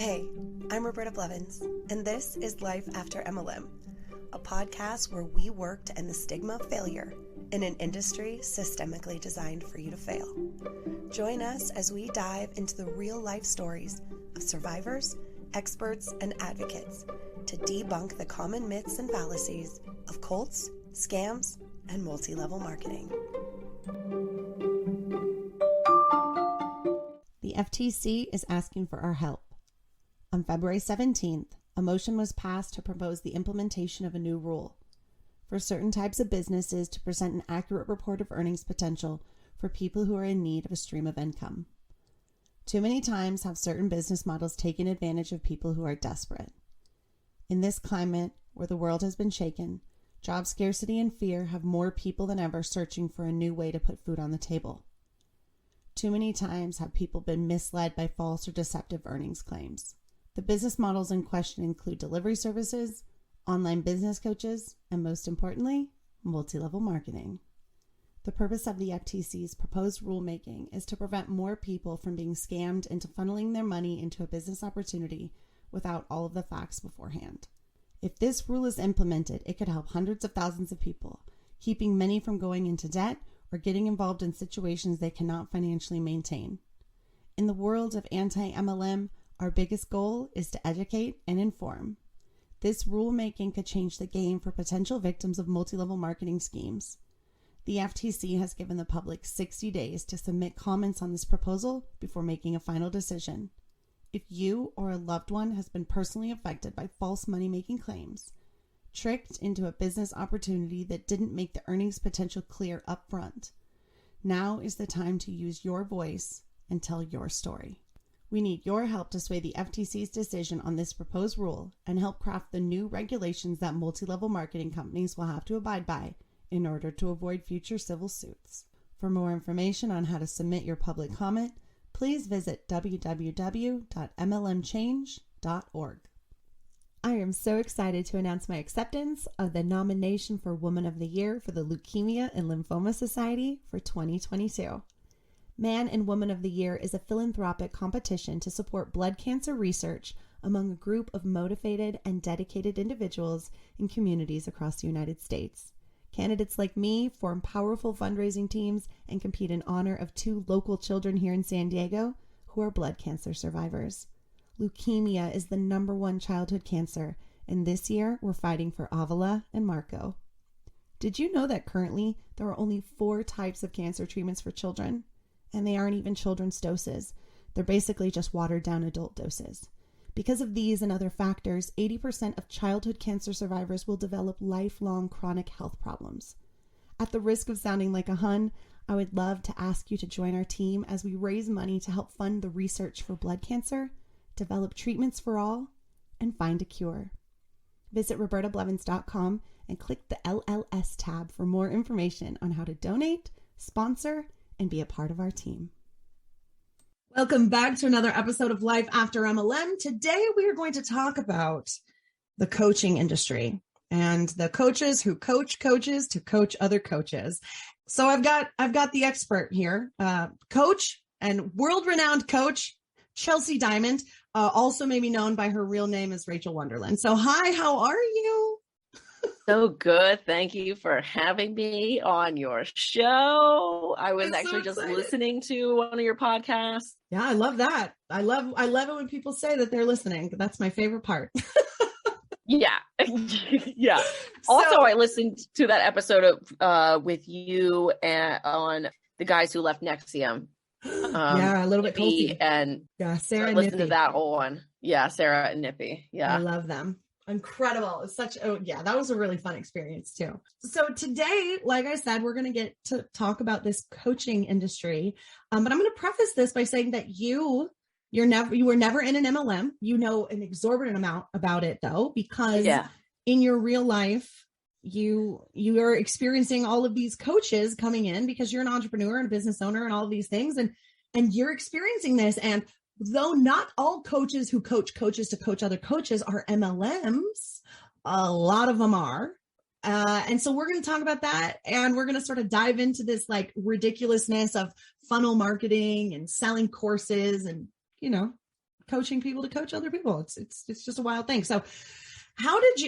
Hey, I'm Roberta Blevins, and this is Life After MLM, a podcast where we work to end the stigma of failure in an industry systemically designed for you to fail. Join us as we dive into the real-life stories of survivors, experts, and advocates to debunk the common myths and fallacies of cults, scams, and multi-level marketing. The FTC is asking for our help. On February 17th, a motion was passed to propose the implementation of a new rule for certain types of businesses to present an accurate report of earnings potential for people who are in need of a stream of income. Too many times have certain business models taken advantage of people who are desperate. In this climate where the world has been shaken, job scarcity and fear have more people than ever searching for a new way to put food on the table. Too many times have people been misled by false or deceptive earnings claims. The business models in question include delivery services, online business coaches, and most importantly, multi-level marketing. The purpose of the FTC's proposed rulemaking is to prevent more people from being scammed into funneling their money into a business opportunity without all of the facts beforehand. If this rule is implemented, it could help hundreds of thousands of people, keeping many from going into debt or getting involved in situations they cannot financially maintain. In the world of anti-MLM, our biggest goal is to educate and inform. This rulemaking could change the game for potential victims of multi-level marketing schemes. The FTC has given the public 60 days to submit comments on this proposal before making a final decision. If you or a loved one has been personally affected by false money-making claims, tricked into a business opportunity that didn't make the earnings potential clear up front, now is the time to use your voice and tell your story. We need your help to sway the FTC's decision on this proposed rule and help craft the new regulations that multi-level marketing companies will have to abide by in order to avoid future civil suits. For more information on how to submit your public comment, please visit www.mlmchange.org. I am so excited to announce my acceptance of the nomination for Woman of the Year for the Leukemia and Lymphoma Society for 2022. Man and Woman of the Year is a philanthropic competition to support blood cancer research among a group of motivated and dedicated individuals in communities across the United States. Candidates like me form powerful fundraising teams and compete in honor of 2 local children here in San Diego who are blood cancer survivors. Leukemia is the #1 childhood cancer, and this year we're fighting for Avila and Marco. Did you know that currently there are only 4 types of cancer treatments for children? And they aren't even children's doses. They're basically just watered down adult doses. Because of these and other factors, 80% of childhood cancer survivors will develop lifelong chronic health problems. At the risk of sounding like a Hun, I would love to ask you to join our team as we raise money to help fund the research for blood cancer, develop treatments for all, and find a cure. Visit robertablevins.com and click the LLS tab for more information on how to donate, sponsor, and be a part of our team. Welcome back to another episode of Life After MLM. Today we are going to talk about the coaching industry and the coaches who coach coaches to coach other coaches. So I've got the expert here, coach and world-renowned coach Chelsee Diamond, also maybe known by her real name as Rachael Wonderlin. So hi, how are you? So good. Thank you for having me on your show. I was actually just listening to one of your podcasts. Yeah, I love that. I love it when people say that they're listening. That's my favorite part. Yeah. Yeah. Also, I listened to that episode of with you on the guys who left Nexium. Yeah, a little bit culty. And yeah, Sarah and listened Nippy. to that whole one. Yeah, Sarah and Nippy. Yeah. I love them. Incredible. It's that was a really fun experience too. So today, like I said, we're going to get to talk about this coaching industry. But I'm going to preface this by saying that you were never in an MLM. You know an exorbitant amount about it though, because in your real life, you are experiencing all of these coaches coming in because you're an entrepreneur and a business owner and all of these things. And you're experiencing this. And though not all coaches who coach coaches to coach other coaches are MLMs, a lot of them are. And so we're going to talk about that. And we're going to sort of dive into this like ridiculousness of funnel marketing and selling courses and, coaching people to coach other people. It's just a wild thing. So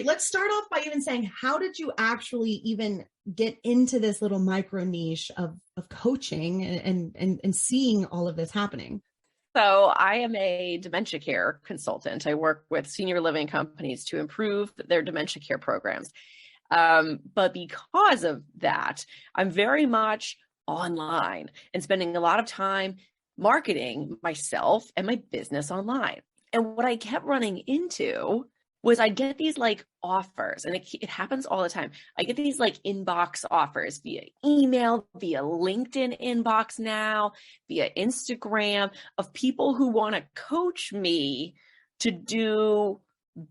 let's start off by even saying, how did you actually even get into this little micro niche of coaching and seeing all of this happening? So I am a dementia care consultant. I work with senior living companies to improve their dementia care programs. But because of that, I'm very much online and spending a lot of time marketing myself and my business online. And what I kept running into was I get these like offers, and it happens all the time. I get these like inbox offers via email, via LinkedIn inbox now, via Instagram, of people who want to coach me to do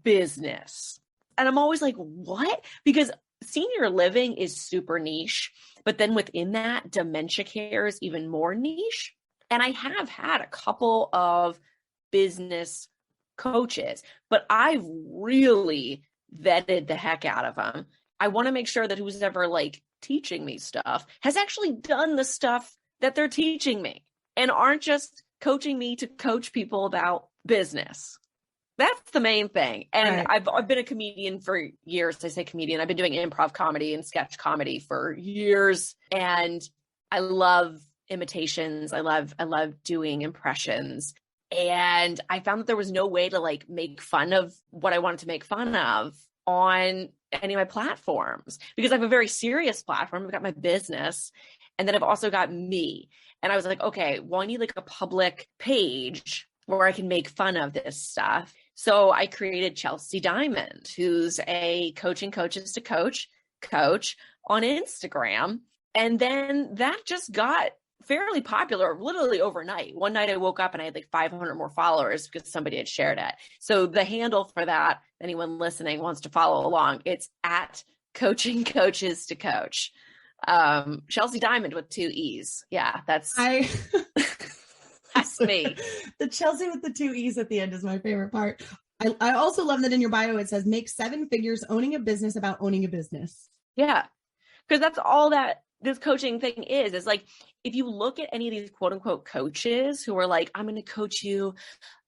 business. And I'm always like, what? Because senior living is super niche, but then within that, dementia care is even more niche. And I have had a couple of business coaches, but I've really vetted the heck out of them. I want to make sure that who's ever like teaching me stuff has actually done the stuff that they're teaching me and aren't just coaching me to coach people about business. That's the main thing. And right. I've been a comedian for years. I say comedian. I've been doing improv comedy and sketch comedy for years. And I love imitations. I love doing impressions. And I found that there was no way to like make fun of what I wanted to make fun of on any of my platforms, because I have a very serious platform. I've got my business, and then I've also got me. And I was like, okay, well, I need like a public page where I can make fun of this stuff. So I created Chelsee Diamond, who's a coaching coaches to coach on Instagram. And then that just got fairly popular literally overnight. One night I woke up and I had like 500 more followers because somebody had shared it. So the handle for that, anyone listening wants to follow along, it's at coaching coaches to coach. Chelsee Diamond with 2 E's. Yeah, that's that's me. The Chelsee with the 2 E's at the end is my favorite part. I also love that in your bio it says make 7 figures owning a business about owning a business. Yeah, because that's all that this coaching thing is like, if you look at any of these quote unquote coaches who are like, I'm going to coach you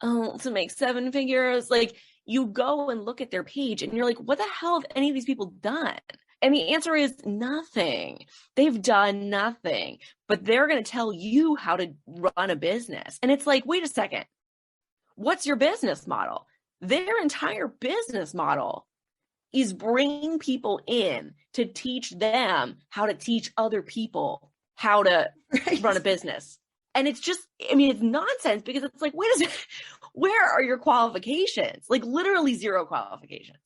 to make 7 figures, like you go and look at their page and you're like, what the hell have any of these people done? And the answer is nothing. They've done nothing, but they're going to tell you how to run a business. And it's like, wait a second, what's your business model? Their entire business model is bringing people in to teach them how to teach other people how to run a business. And it's just, I mean, it's nonsense, because it's like, wait a second, where are your qualifications? Like literally 0 qualifications.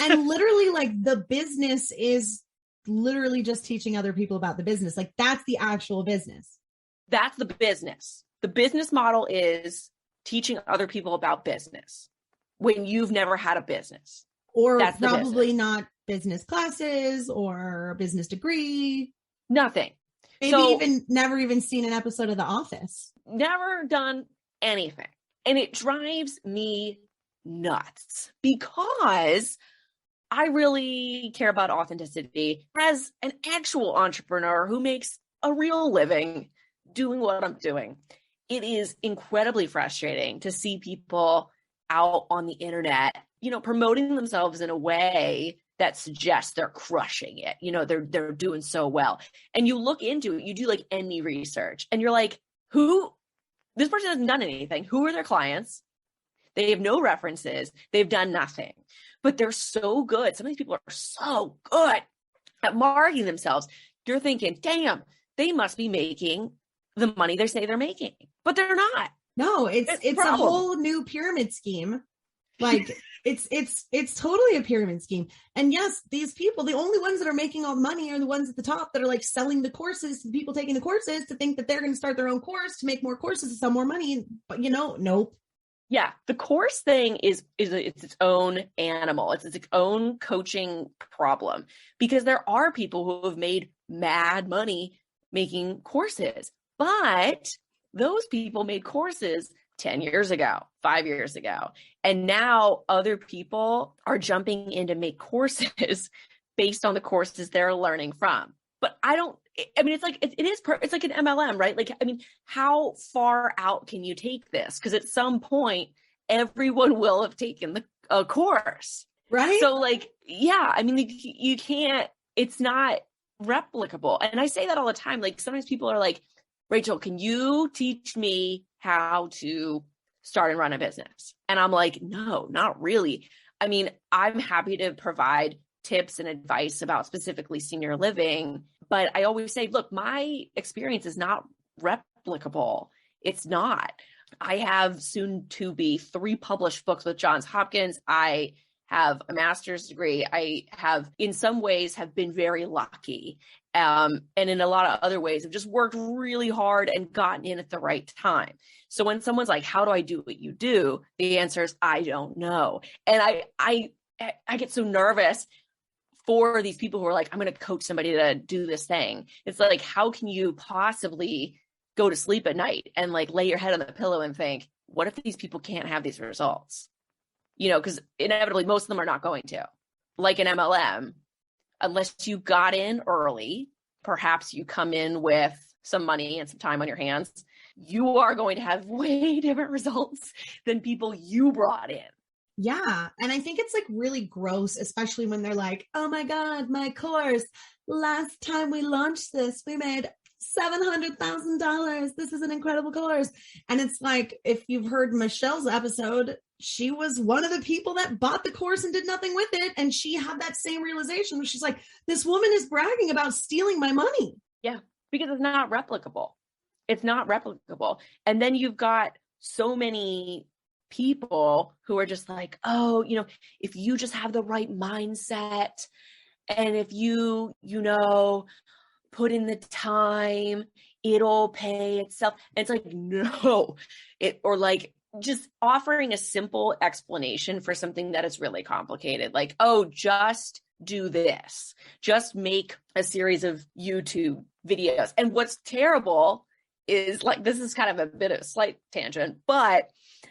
And literally like the business is literally just teaching other people about the business. Like that's the actual business. That's the business. The business model is teaching other people about business when you've never had a business. Or that's probably not business classes or a business degree. Nothing. Maybe even never even seen an episode of The Office. Never done anything. And it drives me nuts, because I really care about authenticity as an actual entrepreneur who makes a real living doing what I'm doing. It is incredibly frustrating to see people out on the internet, you know, promoting themselves in a way that suggests they're crushing it. You know, they're doing so well. And you look into it, you do like any research, and you're like, this person hasn't done anything. Who are their clients? They have no references. They've done nothing, but they're so good. Some of these people are so good at marketing themselves. You're thinking, damn, they must be making the money they say they're making, but they're not. No, it's a whole new pyramid scheme. Like it's totally a pyramid scheme. And yes, these people, the only ones that are making all the money are the ones at the top that are like selling the courses to people taking the courses to think that they're going to start their own course to make more courses to sell more money. But you know, nope. Yeah, the course thing is it's its own animal. It's its own coaching problem, because there are people who have made mad money making courses, but those people made courses 10 years ago, 5 years ago. And now other people are jumping in to make courses based on the courses they're learning from. But I mean, it's like, it's like an MLM, right? Like, I mean, how far out can you take this? Because at some point, everyone will have taken a course. Right. So like, yeah, I mean, you can't, it's not replicable. And I say that all the time. Like sometimes people are like, Rachael, can you teach me how to start and run a business? And I'm like, no, not really. I mean, I'm happy to provide tips and advice about specifically senior living, but I always say, look, my experience is not replicable. It's not. I have soon to be 3 published books with Johns Hopkins. I have a master's degree. I have, in some ways, have been very lucky. And in a lot of other ways, I've just worked really hard and gotten in at the right time. So when someone's like, how do I do what you do? The answer is, I don't know. And I get so nervous for these people who are like, I'm going to coach somebody to do this thing. It's like, how can you possibly go to sleep at night and like lay your head on the pillow and think, what if these people can't have these results? You know, because inevitably most of them are not going to. Like an MLM, unless you got in early, perhaps you come in with some money and some time on your hands, you are going to have way different results than people you brought in. Yeah. And I think it's like really gross, especially when they're like, oh my God, my course, last time we launched this, we made $700,000. This is an incredible course. And it's like, if you've heard Michelle's episode, she was one of the people that bought the course and did nothing with it. And she had that same realization where she's like, this woman is bragging about stealing my money. Yeah, because it's not replicable. It's not replicable. And then you've got so many people who are just like, oh, you know, if you just have the right mindset and if you know, put in the time, it'll pay itself. And it's like, no, or like just offering a simple explanation for something that is really complicated. Like, oh, just do this, just make a series of YouTube videos. And what's terrible is like, this is kind of a bit of a slight tangent, but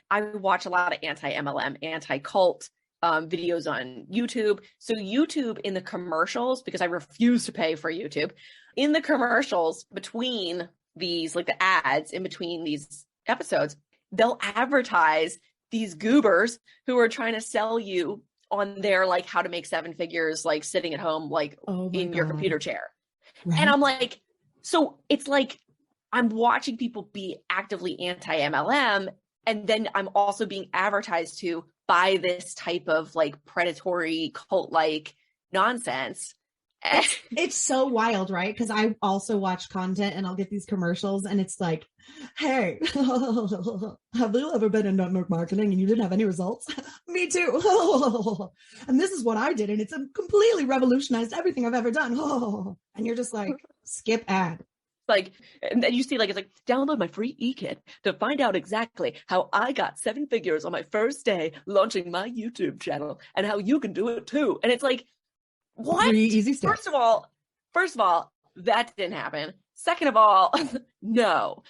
I watch a lot of anti-MLM, anti-cult videos on YouTube. So YouTube in the commercials, because I refuse to pay for YouTube, in the commercials between these, like the ads in between these episodes, they'll advertise these goobers who are trying to sell you on their like how to make 7 figures, like sitting at home, like in your computer chair. Right. And I'm like, so it's like, I'm watching people be actively anti-MLM. And then I'm also being advertised to buy this type of like predatory cult-like nonsense. It's so wild, right? Because I also watch content and I'll get these commercials and it's like, hey, have you ever been in network marketing and you didn't have any results? Me too. And this is what I did. And it's completely revolutionized everything I've ever done. And you're just like, skip ad. Like, and then you see, like, it's like, download my free e-kit to find out exactly how I got 7 figures on my first day launching my YouTube channel and how you can do it too. And it's like, what? 3 easy steps. First of all, that didn't happen. Second of all, no.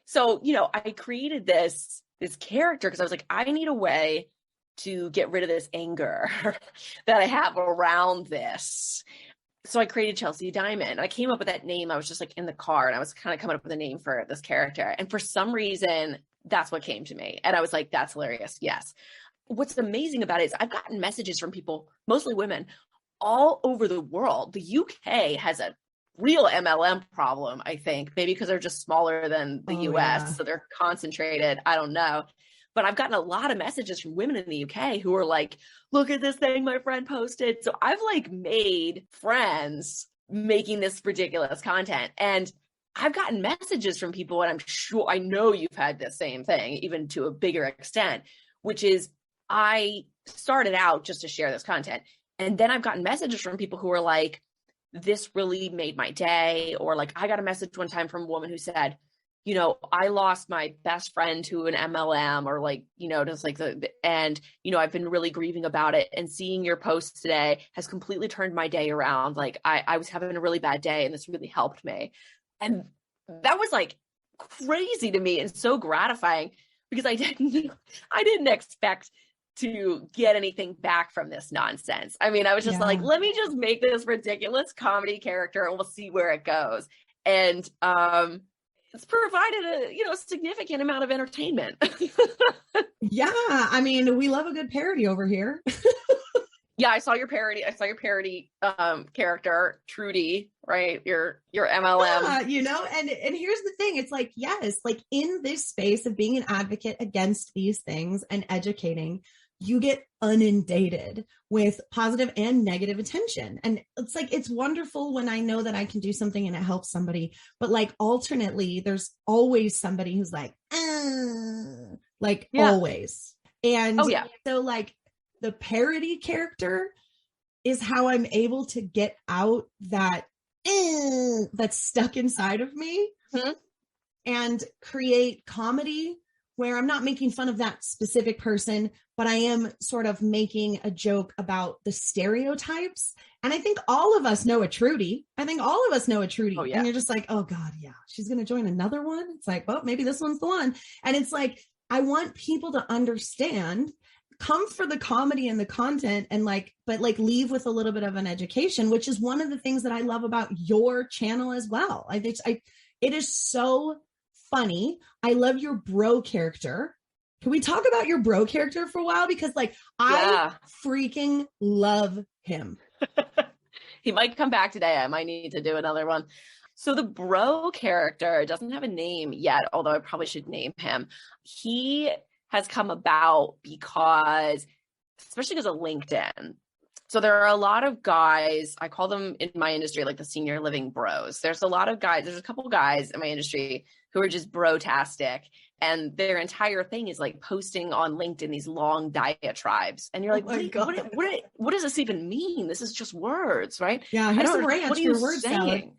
So, you know, I created this character because I was like, I need a way to get rid of this anger that I have around this. So I created Chelsee Diamond. I came up with that name. I was just like in the car and I was kind of coming up with a name for this character. And for some reason, that's what came to me. And I was like, that's hilarious. Yes. What's amazing about it is I've gotten messages from people, mostly women, all over the world. The UK has a real MLM problem, I think, maybe because they're just smaller than the US. Yeah. So they're concentrated. I don't know. But I've gotten a lot of messages from women in the UK who are like, look at this thing my friend posted. So I've like made friends making this ridiculous content. And I've gotten messages from people, and I'm sure, I know you've had the same thing, even to a bigger extent, which is I started out just to share this content. And then I've gotten messages from people who are like, this really made my day. Or like, I got a message one time from a woman who said, you know, I lost my best friend to an MLM, or like, you know, just like and, you know, I've been really grieving about it, and seeing your post today has completely turned my day around. Like I was having a really bad day and this really helped me. And that was like crazy to me and so gratifying, because I didn't expect to get anything back from this nonsense. I mean, I was just like, let me just make this ridiculous comedy character and we'll see where it goes. And it's provided a significant amount of entertainment. Yeah, I mean, we love a good parody over here. Yeah, I saw your parody character, Trudy, right? Your MLM. Yeah, and here's the thing. It's like, yes, like in this space of being an advocate against these things and educating, you get inundated with positive and negative attention. And it's like, it's wonderful when I know that I can do something and it helps somebody, but like alternately, there's always somebody who's like, always. And so like the parody character is how I'm able to get out that that's stuck inside of me and create comedy where I'm not making fun of that specific person, but I am sort of making a joke about the stereotypes. And I think all of us know a Trudy. Oh, yeah. And you're just like, oh God, yeah, she's going to join another one. It's like, well, maybe this one's the one. And it's like, I want people to understand, come for the comedy and the content and but leave with a little bit of an education, which is one of the things that I love about your channel as well. I think it is so funny. I love your bro character. Can we talk about your bro character for a while? Because I freaking love him. He might come back today. I might need to do another one. So the bro character doesn't have a name yet, although I probably should name him. He has come about because, especially because of LinkedIn. So there are a lot of guys, I call them in my industry, like the senior living bros. There's a couple guys in my industry who are just bro-tastic. And their entire thing is like posting on LinkedIn these long diatribes. And you're like, what does this even mean? This is just words, right? Yeah, here's some rants for word salad.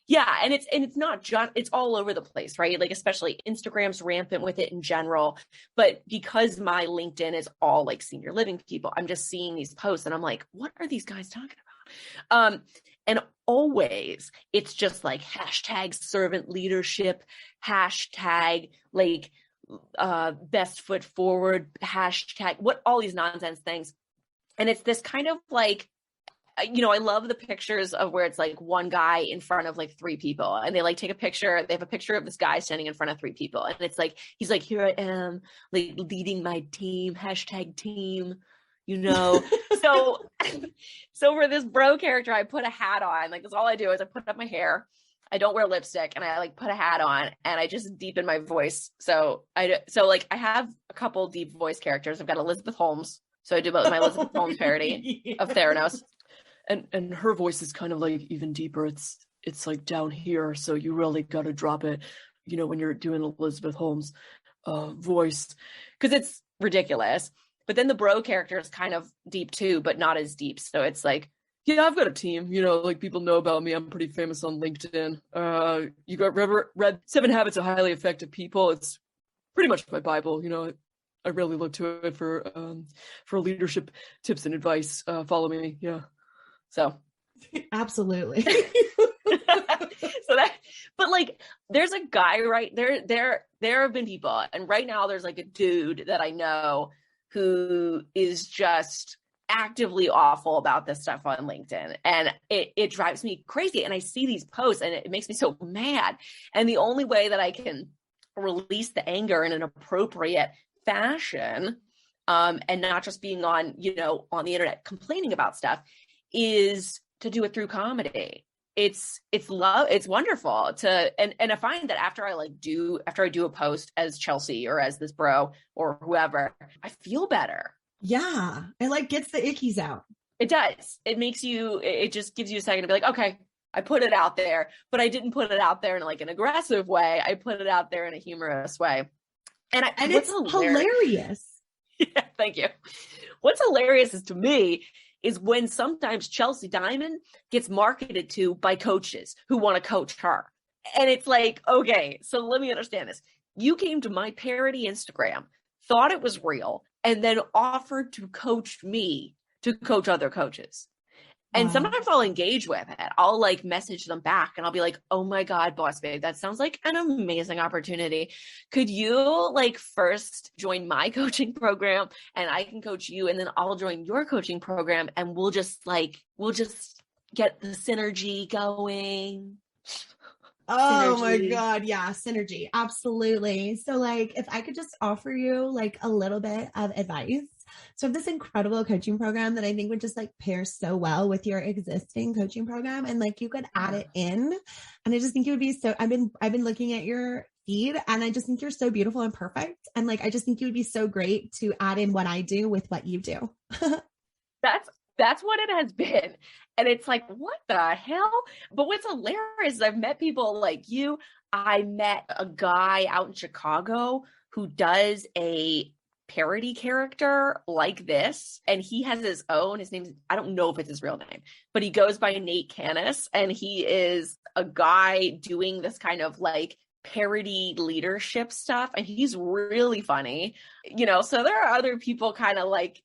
Yeah, and it's not just, it's all over the place, right? Like especially Instagram's rampant with it in general. But because my LinkedIn is all like senior living people, I'm just seeing these posts and I'm like, what are these guys talking about? And always it's just like hashtag servant leadership, hashtag like best foot forward, hashtag all these nonsense things. And it's this kind of like, I love the pictures of where it's like one guy in front of like three people and they like take a picture. They have a picture of this guy standing in front of three people. And it's like, he's like, here I am, like leading my team, hashtag team, So for this bro character, I put a hat on. Like that's all I do is I put up my hair. I don't wear lipstick and I like put a hat on and I just deepen my voice. So I have a couple deep voice characters. I've got Elizabeth Holmes. So I do my Elizabeth Holmes parody of Theranos. And her voice is kind of like even deeper. It's like down here. So you really got to drop it, when you're doing Elizabeth Holmes voice, because it's ridiculous. But then the bro character is kind of deep too, but not as deep. So it's like, yeah, I've got a team, like people know about me. I'm pretty famous on LinkedIn. You got read 7 Habits of Highly Effective People. It's pretty much my Bible. I really look to it for leadership tips and advice. Follow me. Yeah. So absolutely. But like, there's a guy right there have been people. And right now there's like a dude that I know who is just actively awful about this stuff on LinkedIn. And it drives me crazy. And I see these posts and it makes me so mad. And the only way that I can release the anger in an appropriate fashion, and not just being on the internet complaining about stuff, is to do it through comedy. It's wonderful and I find that after I do a post as Chelsee or as this bro or whoever, I feel better. Yeah. It gets the ickies out. It does. It just gives you a second to be like, okay, I put it out there, but I didn't put it out there in like an aggressive way. I put it out there in a humorous way. And it's hilarious. Yeah, thank you. What's hilarious is to me is when sometimes Chelsee Diamond gets marketed to by coaches who want to coach her. And it's like, okay, so let me understand this. You came to my parody Instagram, thought it was real, and then offered to coach me to coach other coaches. And Wow. sometimes I'll engage with it. I'll like message them back and I'll be like, oh my God, boss babe, that sounds like an amazing opportunity. Could you like first join my coaching program and I can coach you, and then I'll join your coaching program and we'll just get the synergy going. Oh my Synergy. God. Yeah. Synergy. Absolutely. So like, if I could just offer you like a little bit of advice. So I have this incredible coaching program that I think would just like pair so well with your existing coaching program, and like you could add it in. And I just think it would be so, I've been looking at your feed and I just think you're so beautiful and perfect. And like, I just think you would be so great to add in what I do with what you do. That's what it has been. And it's like, what the hell? But what's hilarious is I've met people like you. I met a guy out in Chicago who does a parody character like this. And he has his name's, I don't know if it's his real name, but he goes by Nate Canis. And he is a guy doing this kind of like parody leadership stuff. And he's really funny, so there are other people kind of like,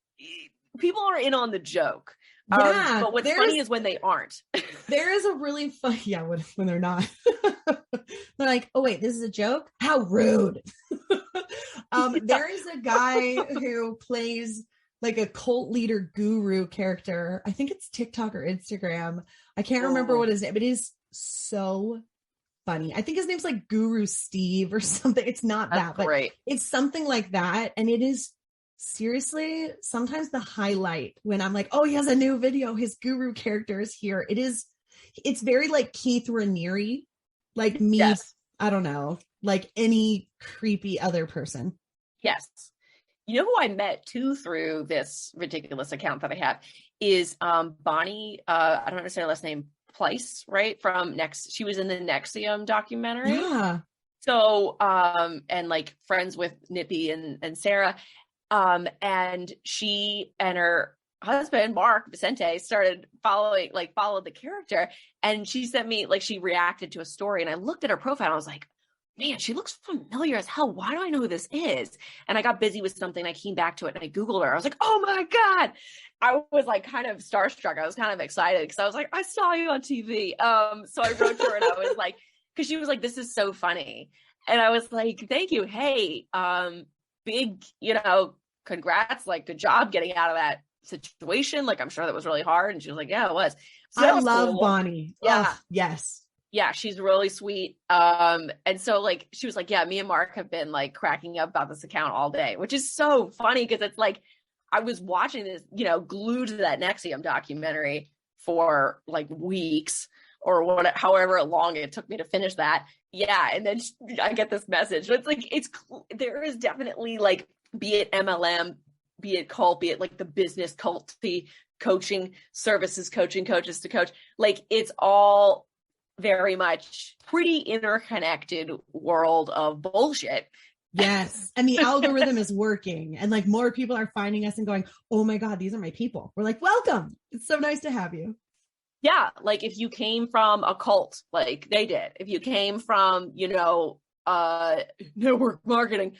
people are in on the joke. Yeah, but what's funny is when they aren't. There is a really fun, yeah, when they're not. They're like, oh wait, this is a joke? How rude. There is a guy who plays like a cult leader guru character. I think it's TikTok or Instagram. I can't remember what his name, but it is so funny. I think his name's like Guru Steve or something. It's not that, but it's something like that. And it is seriously sometimes the highlight when I'm like, oh, he has a new video, his guru character is here. It's very like Keith Raniere, like me. Yes. I don't know, like any creepy other person. Yes. You know who I met too through this ridiculous account that I have is Bonnie, I don't understand her last name, Pleiss, right? She was in the NXIVM documentary. Yeah. So and like friends with Nippy and Sarah. And she and her husband, Mark Vicente, followed the character. And she sent me, like, she reacted to a story and I looked at her profile and I was like, man, she looks familiar as hell. Why do I know who this is? And I got busy with something. I came back to it and I Googled her. I was like, oh my God. I was like kind of starstruck. I was kind of excited because I was like, I saw you on TV. So I wrote to her and I was like, because she was like, this is so funny. And I was like, thank you. Hey, big, congrats, like good job getting out of that situation. Like, I'm sure that was really hard. And she was like, yeah, it was. So I love cool. Bonnie. Yeah. Oh, yes. Yeah. She's really sweet. And so like, she was like, yeah, me and Mark have been like cracking up about this account all day, which is so funny. Cause it's like, I was watching this, glued to that NXIVM documentary for like weeks or however long it took me to finish that. Yeah. And then I get this message. It's like, there is definitely like, be it MLM, be it cult, be it like the business culty coaching services, coaching coaches to coach, like it's all very much pretty interconnected world of bullshit. Yes. And the algorithm is working and like more people are finding us and going, oh my God, these are my people. We're like, welcome. It's so nice to have you. Yeah. Like if you came from a cult, like they did, if you came from, network marketing,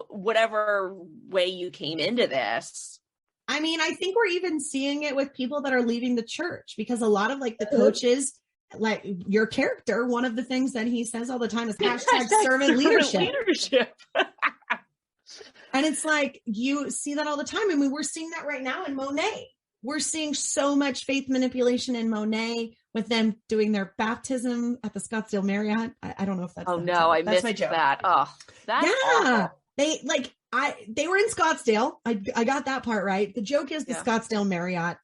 whatever way you came into this. I mean, I think we're even seeing it with people that are leaving the church because a lot of like the coaches, like your character, one of the things that he says all the time is hashtag servant leadership. And it's like, you see that all the time. I mean, we're seeing that right now in Monet. We're seeing so much faith manipulation in Monet with them doing their baptism at the Scottsdale Marriott. I don't know if that's. Oh no, I missed that. Oh, that's awful. They were in Scottsdale. I got that part right. The joke is the Scottsdale Marriott.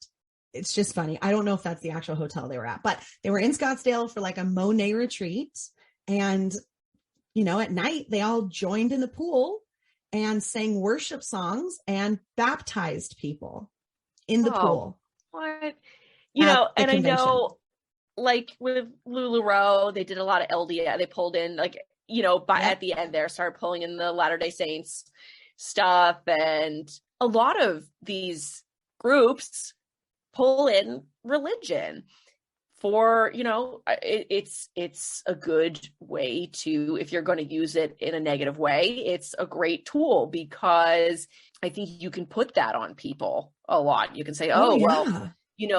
It's just funny. I don't know if that's the actual hotel they were at, but they were in Scottsdale for like a Monet retreat. And, at night they all joined in the pool and sang worship songs and baptized people in the pool. What? And I know like with LuLaRoe, they did a lot of LDS. They pulled in like, at the end there started pulling in the Latter-day Saints stuff. And a lot of these groups pull in religion for, it's a good way to, if you're going to use it in a negative way, it's a great tool because I think you can put that on people a lot. You can say, well,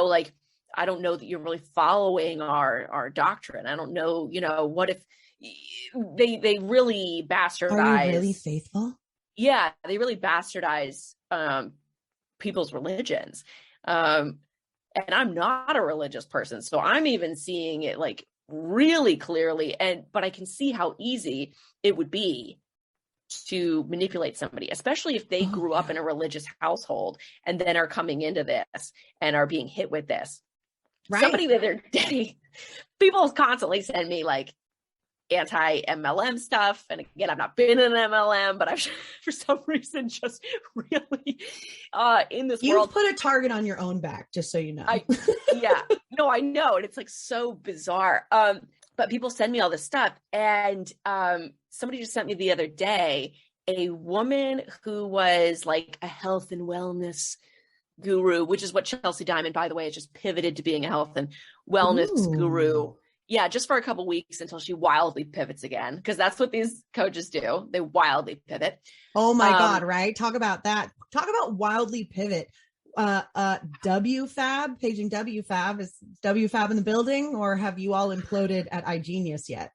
like I don't know that you're really following our doctrine. I don't know, what if they really bastardize. Are you really faithful? Yeah, they really bastardize people's religions. And I'm not a religious person, so I'm even seeing it like really clearly. But I can see how easy it would be to manipulate somebody, especially if they grew up in a religious household and then are coming into this and are being hit with this. Right. Somebody the other day, people constantly send me like anti-MLM stuff. And again, I've not been in an MLM, but I've for some reason just really in this world. You put a target on your own back, just so you know. Yeah, no, I know. And it's like so bizarre. But people send me all this stuff. And somebody just sent me the other day a woman who was like a health and wellness guru, which is what Chelsee Diamond, by the way, has just pivoted to being a health and wellness guru. Yeah, just for a couple weeks until she wildly pivots again, because that's what these coaches do. They wildly pivot. Oh my God, right? Talk about that. Talk about wildly pivot. WFAB, paging WFAB. Is WFAB in the building, or have you all imploded at iGenius yet?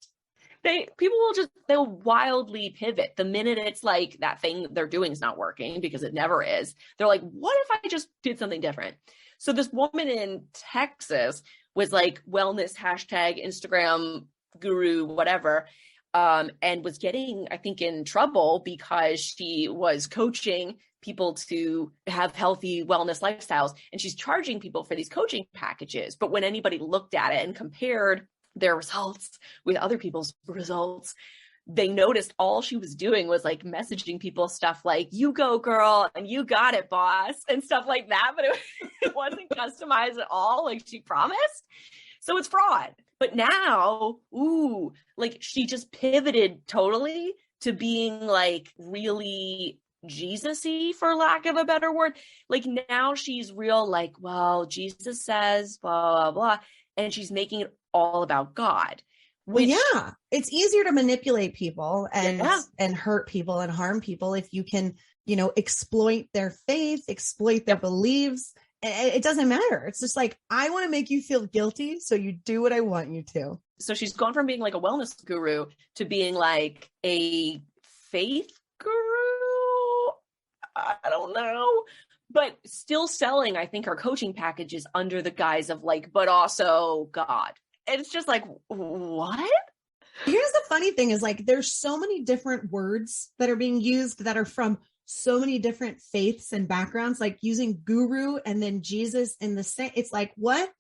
They'll wildly pivot the minute it's like that thing they're doing is not working, because it never is. They're like, what if I just did something different? So this woman in Texas was like wellness hashtag Instagram guru, whatever, and was getting, I think, in trouble because she was coaching people to have healthy wellness lifestyles, and she's charging people for these coaching packages. But when anybody looked at it and compared their results with other people's results, they noticed all she was doing was like messaging people stuff like, you go girl, and you got it boss, and stuff like that. But it wasn't customized at all like she promised. So it's fraud. But now, like she just pivoted totally to being like really Jesus-y, for lack of a better word. Like now she's real like, well, Jesus says blah, blah, blah. And she's making it all about God. Well, yeah, it's easier to manipulate people and hurt people and harm people if you can, exploit their faith, exploit their beliefs. It doesn't matter. It's just like, I want to make you feel guilty, so you do what I want you to. So she's gone from being like a wellness guru to being like a faith guru. I don't know. But still selling, I think, her coaching packages under the guise of like, but also God. And it's just like, what? Here's the funny thing is like, there's so many different words that are being used that are from so many different faiths and backgrounds, like using guru and then Jesus in the same. It's like, what?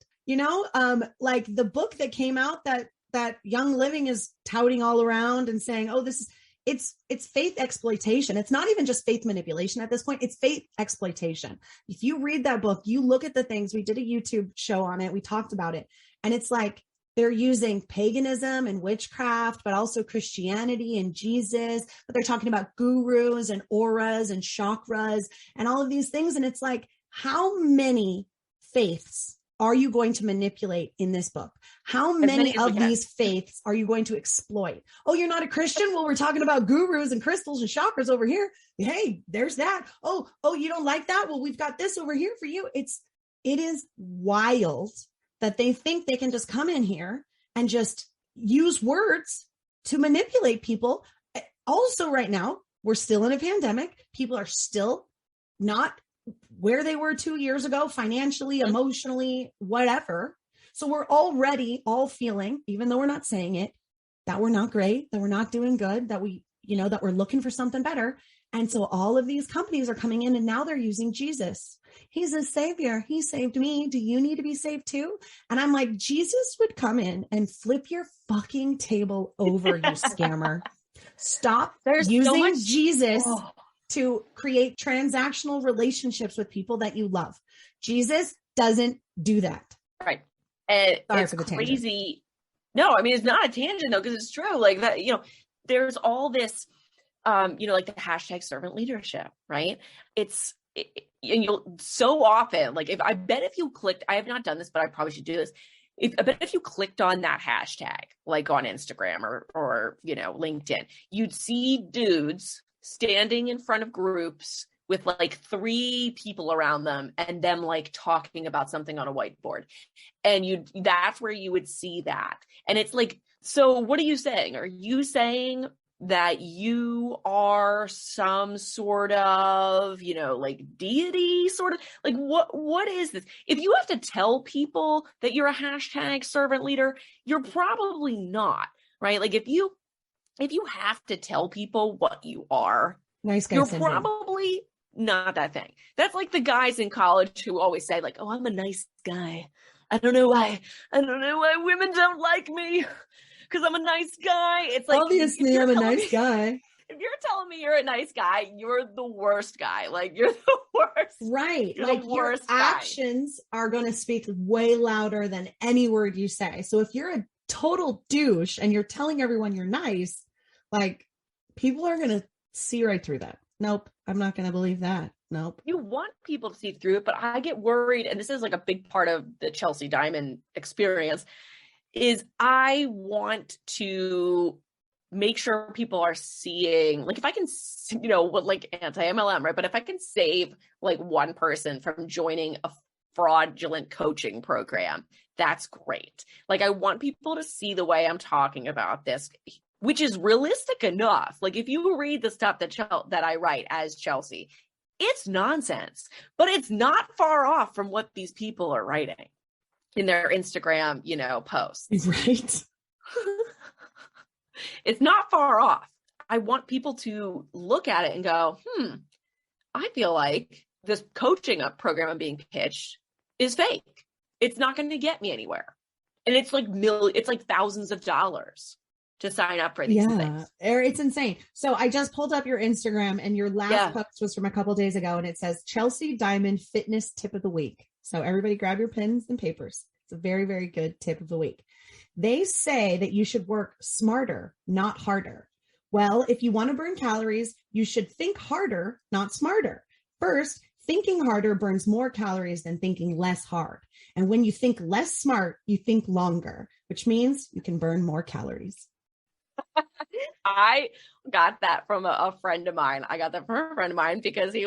Like the book that came out that Young Living is touting all around and saying, oh, it's faith exploitation. It's not even just faith manipulation at this point. It's faith exploitation. If you read that book, you look at the things, we did a YouTube show on it. We talked about it. And it's like, they're using paganism and witchcraft, but also Christianity and Jesus, but they're talking about gurus and auras and chakras and all of these things. And it's like, how many faiths are you going to manipulate in this book? How many of these faiths are you going to exploit? Oh, you're not a Christian? Well, we're talking about gurus and crystals and chakras over here. Hey, there's that. Oh, you don't like that? Well, we've got this over here for you. It is wild that they think they can just come in here and just use words to manipulate people. Also, right now, we're still in a pandemic. People are still not where they were 2 years ago, financially, emotionally, whatever. So we're already all feeling, even though we're not saying it, that we're not great, that we're not doing good, that that we're looking for something better. And so all of these companies are coming in and now they're using Jesus. He's a savior. He saved me. Do you need to be saved too? And I'm like, Jesus would come in and flip your fucking table over, you scammer. Stop using Jesus to create transactional relationships with people that you love. Jesus doesn't do that. Right. And Sorry it's for the crazy. tangent. No, I mean, it's not a tangent though, because it's true. Like that, there's all this, like the hashtag servant leadership, right? And you'll so often, like if you clicked, I have not done this, but I probably should do this. I bet if you clicked on that hashtag, like on Instagram or LinkedIn, you'd see dudes standing in front of groups with like 3 people around them and them like talking about something on a whiteboard. And that's where you would see that. And it's like, so what are you saying? Are you saying that you are some sort of, like deity sort of, like what is this? If you have to tell people that you're a hashtag servant leader, you're probably not, right? Like if you have to tell people what you are, nice guy you're syndrome. probably not that thing. That's like the guys in college who always say like, oh, I'm a nice guy. I don't know why women don't like me. Because I'm a nice guy. It's like, obviously I'm a nice guy. If you're telling me you're a nice guy, you're the worst guy. Like you're the worst. Right. You're like the your worst guy. actions are going to speak way louder than any word you say. So if you're a total douche and you're telling everyone you're nice, like people are going to see right through that. Nope. I'm not going to believe that. Nope. You want people to see through it, but I get worried. And this is like a big part of the Chelsee Diamond experience, is I want to make sure people are seeing, like if I can, like anti-MLM, right? But if I can save like one person from joining a fraudulent coaching program, that's great. Like I want people to see the way I'm talking about this, which is realistic enough. Like if you read the stuff that I write as Chelsee, it's nonsense, but it's not far off from what these people are writing in their Instagram, posts. Right. It's not far off. I want people to look at it and go, I feel like this coaching program I'm being pitched is fake. It's not going to get me anywhere. And it's like it's like thousands of dollars to sign up for these things. It's insane. So I just pulled up your Instagram and your last post was from a couple days ago and it says Chelsee Diamond Fitness Tip of the Week. So everybody grab your pens and papers. It's a very, very good tip of the week. They say that you should work smarter, not harder. Well, if you want to burn calories, you should think harder, not smarter. First, thinking harder burns more calories than thinking less hard. And when you think less smart, you think longer, which means you can burn more calories. I got that from a friend of mine. Because we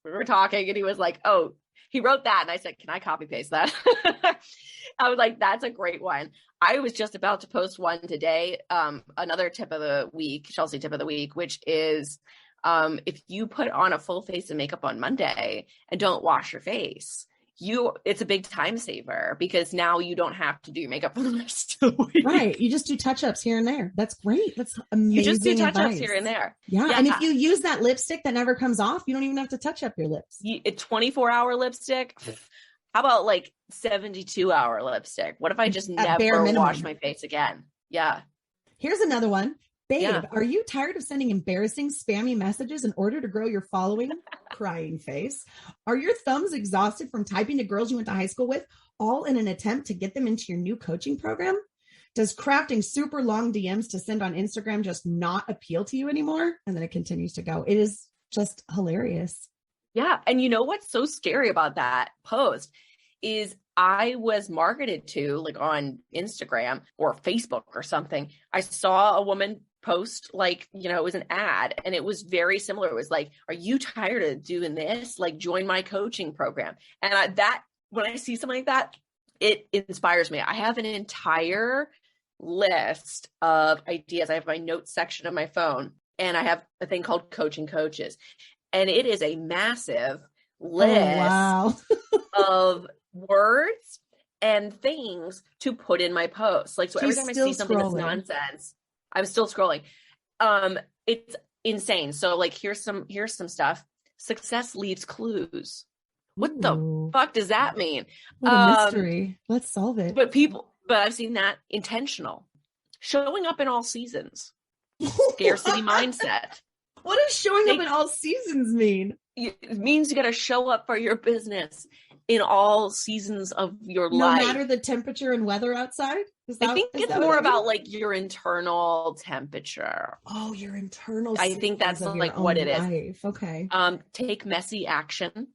were talking and he was like, oh, he wrote that. And I said, can I copy paste that? I was like, that's a great one. I was just about to post one today. Another tip of the week, Chelsee tip of the week, which is if you put on a full face of makeup on Monday and don't wash your face, it's a big time saver because now you don't have to do your makeup for the rest of the week. Right. You just do touch-ups here and there. That's great. That's amazing. You just do touch-ups advice. here and there. Yeah. And if you use that lipstick that never comes off, you don't even have to touch up your lips. A 24-hour lipstick. How about like 72-hour lipstick? What if I just never wash my face again? Yeah. Here's another one. Babe, are you tired of sending embarrassing, spammy messages in order to grow your following? Crying face. Are your thumbs exhausted from typing to girls you went to high school with, all in an attempt to get them into your new coaching program? Does crafting super long DMs to send on Instagram just not appeal to you anymore? And then it continues to go. It is just hilarious. Yeah. And you know what's so scary about that post is I was marketed to, like on Instagram or Facebook or something. I saw a woman post, like, it was an ad and it was very similar. It was like, are you tired of doing this? Like, join my coaching program. And when I see something like that, it inspires me. I have an entire list of ideas. I have my notes section of my phone and I have a thing called Coaching Coaches. And it is a massive list of words and things to put in my posts. Like, so every time I see something that's nonsense, I'm still scrolling. It's insane. So like, here's some stuff. Success leaves clues. What the fuck does that mean? What a mystery. Let's solve it. But I've seen that intentional. Showing up in all seasons. Scarcity mindset. What does showing up in all seasons mean? It means you got to show up for your business in all seasons of your life. No matter the temperature and weather outside? I think it's more about like your internal temperature. Oh, your internal. I think that's like what it is. Okay. Take messy action.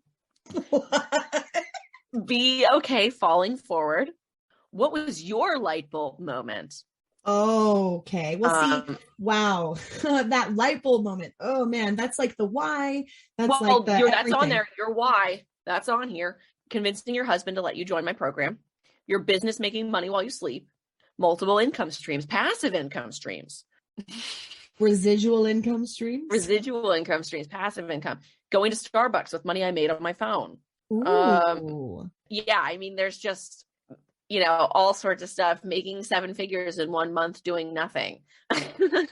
Be okay falling forward. What was your light bulb moment? Oh, okay. Well, see, Um, wow. That light bulb moment. Oh man, that's like the why. That's like well, the that's on everything. there. Your why, that's on here. Convincing your husband to let you join my program. Your business making money while you sleep. Multiple income streams, passive income streams. Residual income streams. Residual income streams, passive income, going to Starbucks with money I made on my phone. Ooh. Yeah, I mean, there's just, all sorts of stuff, making 7 figures in 1 month doing nothing. I Truth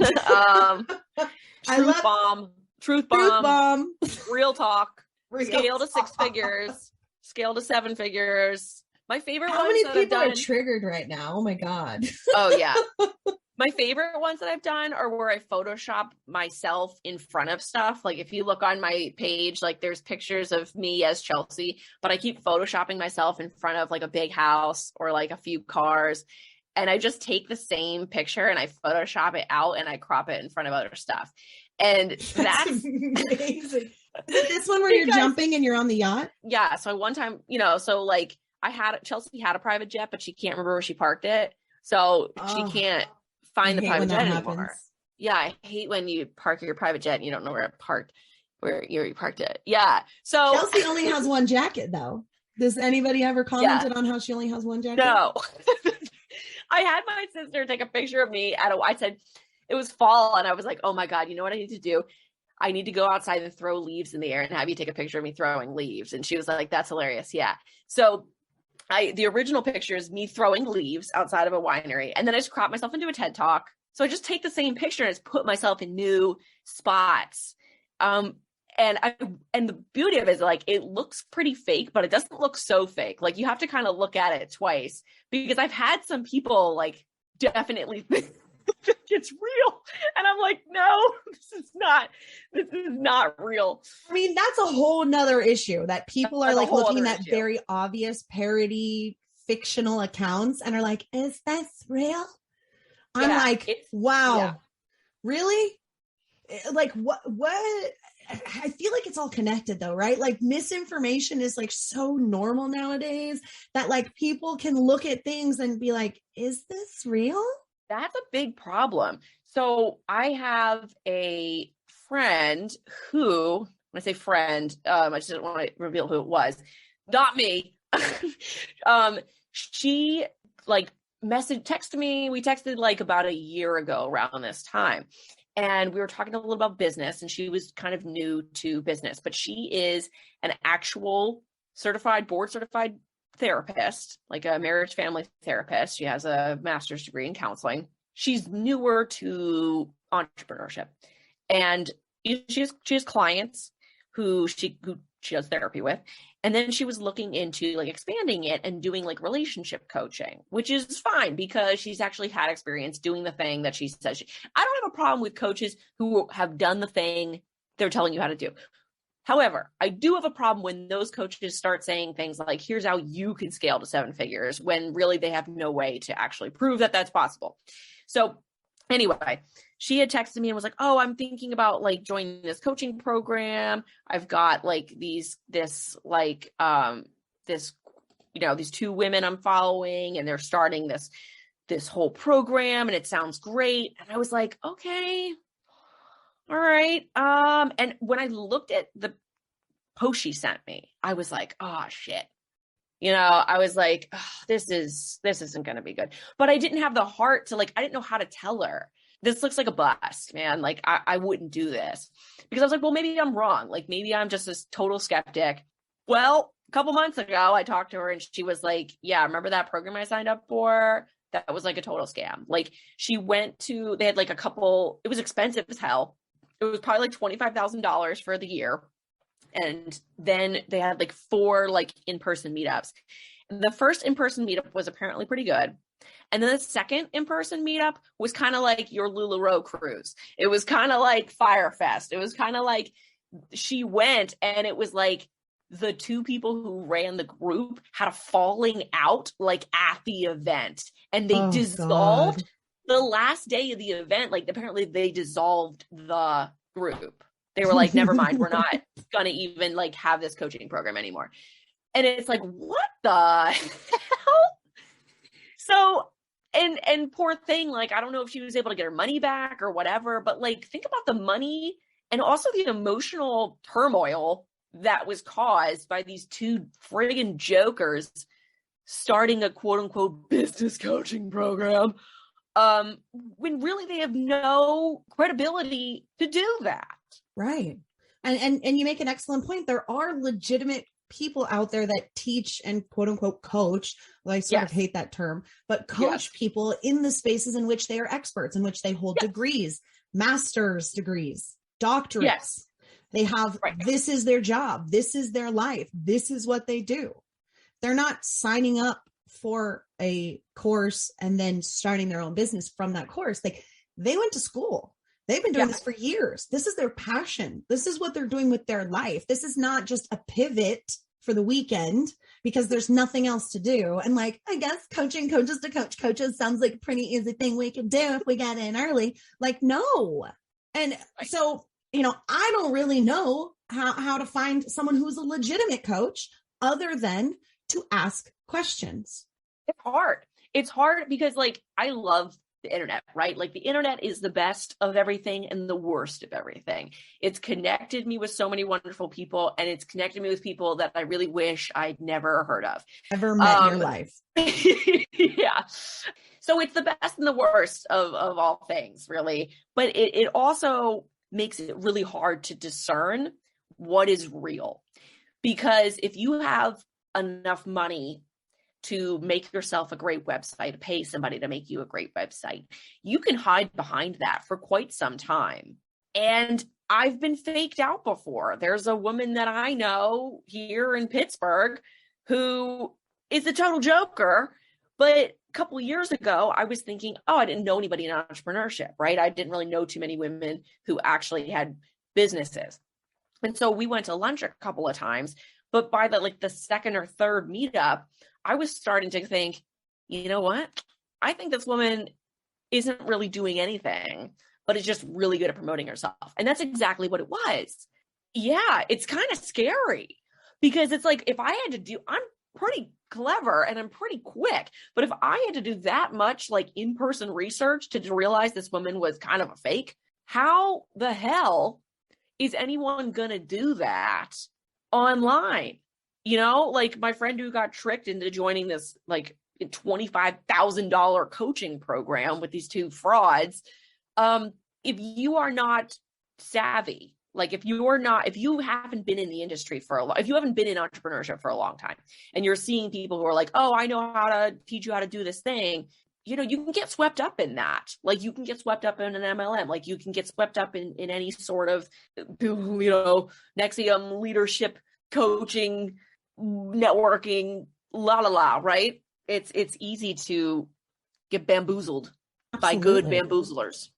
love bomb, truth truth bomb, bomb. real talk, Real scale to 6 talk. figures, scale to 7 figures. My favorite How ones many that I've people are done. triggered right now? Oh my God. Oh, yeah. My favorite ones that I've done are where I Photoshop myself in front of stuff. Like if you look on my page, like there's pictures of me as Chelsee, but I keep Photoshopping myself in front of like a big house or like a few cars. And I just take the same picture and I Photoshop it out and I crop it in front of other stuff. And that's amazing. Is it this one where you're jumping and you're on the yacht? Yeah. So one time, so like Chelsee had a private jet, but she can't remember where she parked it. So she can't find the private jet anymore. Yeah, I hate when you park your private jet and you don't know where you parked it. Yeah. So Chelsee only has one jacket though. Does anybody ever commented on how she only has one jacket? No. I had my sister take a picture of me I said it was fall and I was like, oh my God, you know what I need to do? I need to go outside and throw leaves in the air and have you take a picture of me throwing leaves. And she was like, that's hilarious. Yeah. So the original picture is me throwing leaves outside of a winery. And then I just crop myself into a TED Talk. So I just take the same picture and just put myself in new spots. And the beauty of it is like, it looks pretty fake, but it doesn't look so fake. Like you have to kind of look at it twice because I've had some people like definitely think it's real. And I'm like, no, this is not real. I mean, that's a whole nother issue that people are like looking at very obvious parody fictional accounts and are like, is this real? I'm like, wow, really? Like what, I feel like it's all connected though, right? Like misinformation is like so normal nowadays that like people can look at things and be like, is this real? That's a big problem. So I have a friend who, when I say friend, I just didn't want to reveal who it was. Not me. She like texted me. We texted like about a year ago around this time. And we were talking a little about business and she was kind of new to business, but she is an actual board certified therapist, like a marriage family therapist. She has a master's degree in counseling. She's newer to entrepreneurship and she has clients who she does therapy with. And then she was looking into like expanding it and doing like relationship coaching, which is fine because she's actually had experience doing the thing that she says. I don't have a problem with coaches who have done the thing they're telling you how to do. However, I do have a problem when those coaches start saying things like, here's how you can scale to 7 figures when really they have no way to actually prove that that's possible. So anyway, she had texted me and was like, oh, I'm thinking about like joining this coaching program. I've got like these 2 women I'm following and they're starting this whole program and it sounds great. And I was like, okay, all right. And when I looked at the post she sent me, I was like, oh shit. I was like, oh, this isn't going to be good. But I didn't have the heart to I didn't know how to tell her. This looks like a bust, man. Like I wouldn't do this because I was like, well, maybe I'm wrong. Like maybe I'm just this total skeptic. Well, a couple months ago, I talked to her and she was like, yeah, remember that program I signed up for? That was like a total scam. Like she they had like it was expensive as hell. It was probably like $25,000 for the year. And then they had like 4 like in-person meetups. The first in-person meetup was apparently pretty good. And then the second in-person meetup was kind of like your LuLaRoe cruise. It was kind of like Fyre Fest. It was kind of like she went and it was like the 2 people who ran the group had a falling out like at the event. And they dissolved the last day of the event. Like apparently they dissolved the group. They were like, never mind, we're not going to even like have this coaching program anymore. And it's like, what the hell? So And poor thing, like, I don't know if she was able to get her money back or whatever, but like, think about the money and also the emotional turmoil that was caused by these two friggin' jokers starting a quote unquote business coaching program, when really they have no credibility to do that. Right. And you make an excellent point. There are legitimate people out there that teach and quote unquote coach. Well, I sort of hate that term, but coach people in the spaces in which they are experts, in which they hold degrees, master's degrees, doctorates. They have, this is their job. This is their life. This is what they do. They're not signing up for a course and then starting their own business from that course. Like, they went to school. They've been doing this for years. This is their passion. This is what they're doing with their life. This is not just a pivot for the weekend because there's nothing else to do. And like, I guess coaching coaches to coach coaches sounds like a pretty easy thing we could do if we got in early. Like, no. And so, you know, I don't really know how to find someone who's a legitimate coach other than to ask questions. It's hard. It's hard because, like, I love the internet, right? Like, the internet is the best of everything and the worst of everything. It's connected me with so many wonderful people, and it's connected me with people that I really wish I'd never heard of. Ever met in your life. Yeah. So it's the best and the worst of all things, really. But it also makes it really hard to discern what is real. Because if you have enough money to make yourself a great website, to pay somebody to make you a great website, you can hide behind that for quite some time. And I've been faked out before. There's a woman that I know here in Pittsburgh who is a total joker. But a couple of years ago, I was thinking, oh, I didn't know anybody in entrepreneurship, right? I didn't really know too many women who actually had businesses. And so we went to lunch a couple of times. But by the second or third meetup, I was starting to think, you know what? I think this woman isn't really doing anything, but is just really good at promoting herself. And that's exactly what it was. Yeah, it's kind of scary because it's like, if I had to do, I'm pretty clever and I'm pretty quick, but if I had to do that much like in-person research to realize this woman was kind of a fake, how the hell is anyone going to do that online? You know, like my friend who got tricked into joining this like $25,000 coaching program with these two frauds. If you are not savvy, like if you haven't been in the industry if you haven't been in entrepreneurship for a long time and you're seeing people who are like, oh, I know how to teach you how to do this thing, you know, you can get swept up in that. Like you can get swept up in an MLM, like you can get swept up in any sort of, you know, Nexium leadership coaching, networking, right? It's easy to get bamboozled by good bamboozlers.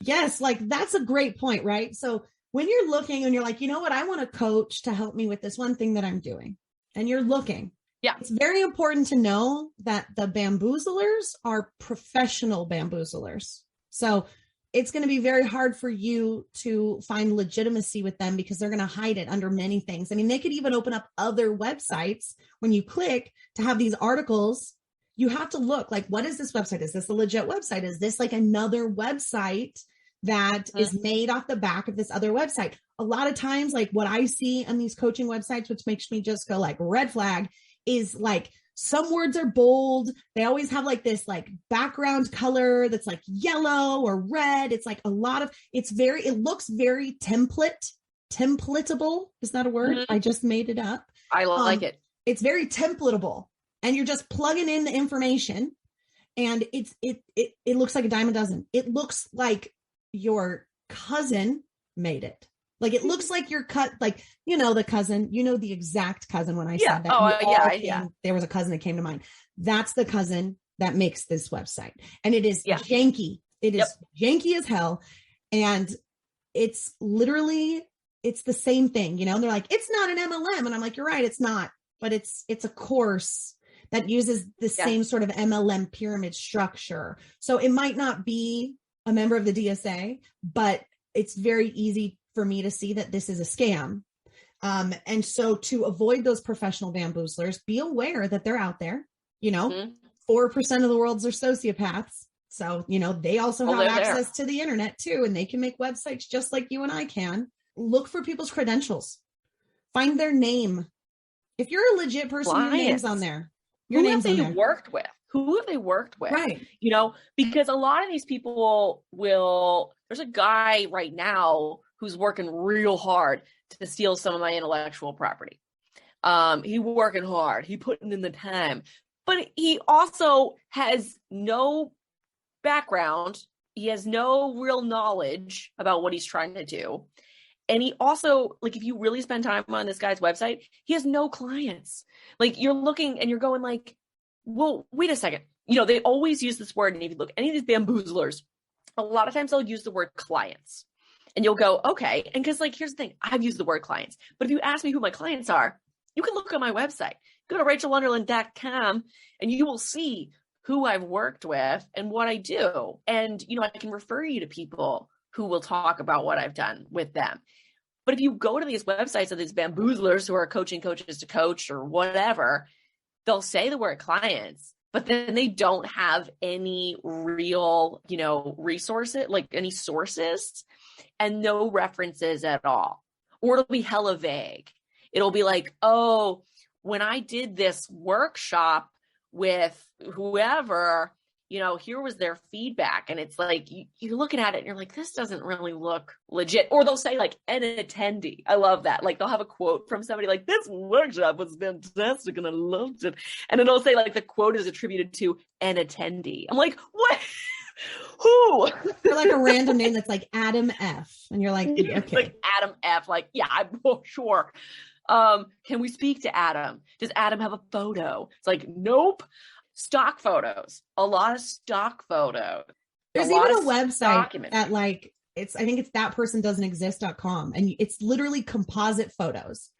Yes, like that's a great point, right? So when you're looking and you're like, you know what, I want a coach to help me with this one thing that I'm doing, and you're looking, it's very important to know that the bamboozlers are professional bamboozlers. So it's going to be very hard for you to find legitimacy with them because they're going to hide it under many things. I mean, they could even open up other websites when you click to have these articles. You have to look like, what is this website? Is this a legit website? Is this like another website that is made off the back of this other website? A lot of times, like what I see on these coaching websites, which makes me just go like red flag, is like some words are bold. They always have like this like background color that's like yellow or red. It's like it looks very templatable. Is that a word? I just made it up. I like it. It's very templatable. And you're just plugging in the information and it looks like a dime a dozen. It looks like your cousin made it. Like it looks like your like, you know, the cousin, you know, the exact cousin when I said that. Oh, there was a cousin that came to mind. That's the cousin that makes this website. And it is janky. It is janky as hell. And it's literally, it's the same thing, you know, and they're like, it's not an MLM. And I'm like, you're right. It's not, but it's a course that uses the same sort of MLM pyramid structure. So it might not be a member of the DSA, but it's very easy for me to see that this is a scam. And so to avoid those professional bamboozlers, be aware that they're out there, you know, 4% of the world's are sociopaths. So, they also have access to the internet too, and they can make websites just like you and I can. Look for people's credentials. Find their name. If you're a legit person, your name's on there. Your name's on there. Who have they worked with? Who have they worked with? Right. Because a lot of these people there's a guy right now who's working real hard to steal some of my intellectual property. He working hard. He putting in the time, but he also has no background. He has no real knowledge about what he's trying to do. And he also, if you really spend time on this guy's website, he has no clients. You're looking and you're going well, wait a second. They always use this word. And if you look at any of these bamboozlers, a lot of times they'll use the word clients. And you'll go, okay. And because here's the thing, I've used the word clients. But if you ask me who my clients are, you can look at my website. Go to RachelWonderlin.com and you will see who I've worked with and what I do. And, I can refer you to people who will talk about what I've done with them. But if you go to these websites of these bamboozlers who are coaching coaches to coach or whatever, they'll say the word clients, but then they don't have any real, resources, any sources and no references at all. Or it'll be hella vague. It'll be oh, when I did this workshop with whoever, here was their feedback. And it's you're looking at it and you're this doesn't really look legit. Or they'll say an attendee. I love that. They'll have a quote from somebody this workshop was fantastic and I loved it. And then they'll say the quote is attributed to an attendee. I'm what? Who? They're a random name that's Adam F. And you're okay. Adam F. Yeah, I'm sure. Can we speak to Adam? Does Adam have a photo? It's nope. Stock photos, a lot of stock photos. There's even a website that I think it's thatpersondoesn'texist.com, and it's literally composite photos,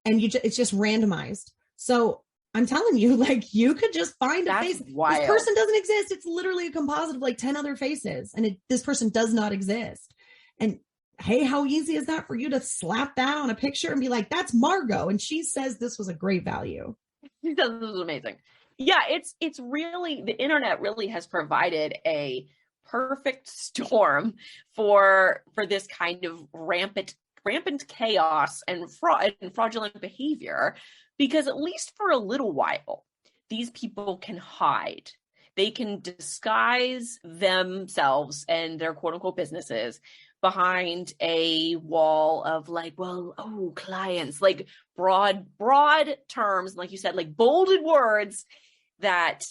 and it's just randomized. So I'm telling you, you could just find a face. Wild. This person doesn't exist. It's literally a composite of 10 other faces, and this person does not exist. And hey, how easy is that for you to slap that on a picture and be that's Margot, and she says this was a great value. She says this was amazing. Yeah, it's really, the internet really has provided a perfect storm for this kind of rampant chaos and fraudulent behavior, because at least for a little while, these people can hide. They can disguise themselves and their quote unquote businesses behind a wall of clients, broad terms, like you said, bolded words that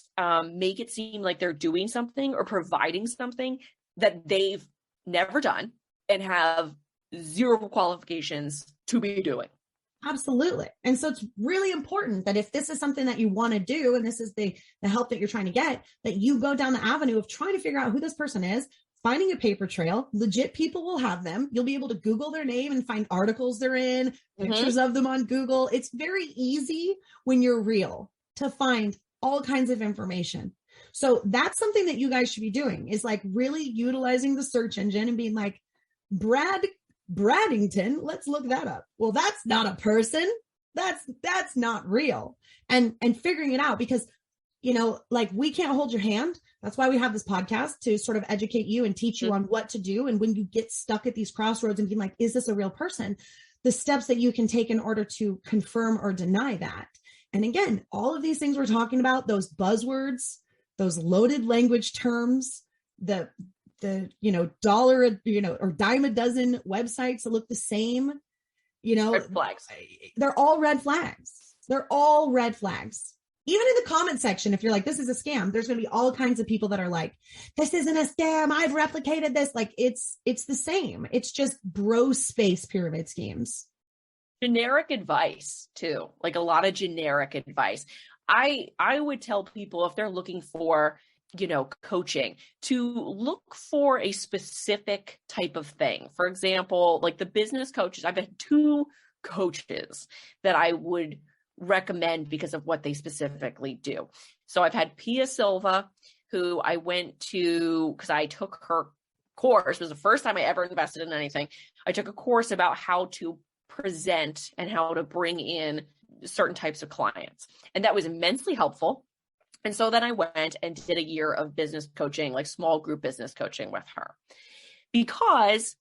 make it seem like they're doing something or providing something that they've never done and have zero qualifications to be doing. Absolutely. And so it's really important that if this is something that you want to do, and this is the help that you're trying to get, that you go down the avenue of trying to figure out who this person is, finding a paper trail. Legit people will have them. You'll be able to Google their name and find articles they're in, pictures of them on Google. It's very easy when you're real to find all kinds of information. So that's something that you guys should be doing, is really utilizing the search engine and being Braddington, let's look that up. Well, that's not a person. That's not real. And figuring it out, because we can't hold your hand. That's why we have this podcast, to sort of educate you and teach you on what to do. And when you get stuck at these crossroads and being is this a real person? The steps that you can take in order to confirm or deny that. And again, all of these things we're talking about, those buzzwords, those loaded language terms, the dollar, or dime a dozen websites that look the same, red flags. They're all red flags. They're all red flags. Even in the comment section, if you're this is a scam, there's going to be all kinds of people that are this isn't a scam. I've replicated this. It's the same. It's just bro space pyramid schemes. Generic advice too, a lot of generic advice. I would tell people, if they're looking for, coaching, to look for a specific type of thing. For example, the business coaches, I've had 2 coaches that I would recommend because of what they specifically do. So I've had Pia Silva, who I went to because I took her course. It was the first time I ever invested in anything. I took a course about how to present and how to bring in certain types of clients. And that was immensely helpful. And so then I went and did a year of business coaching, like small group business coaching with her, because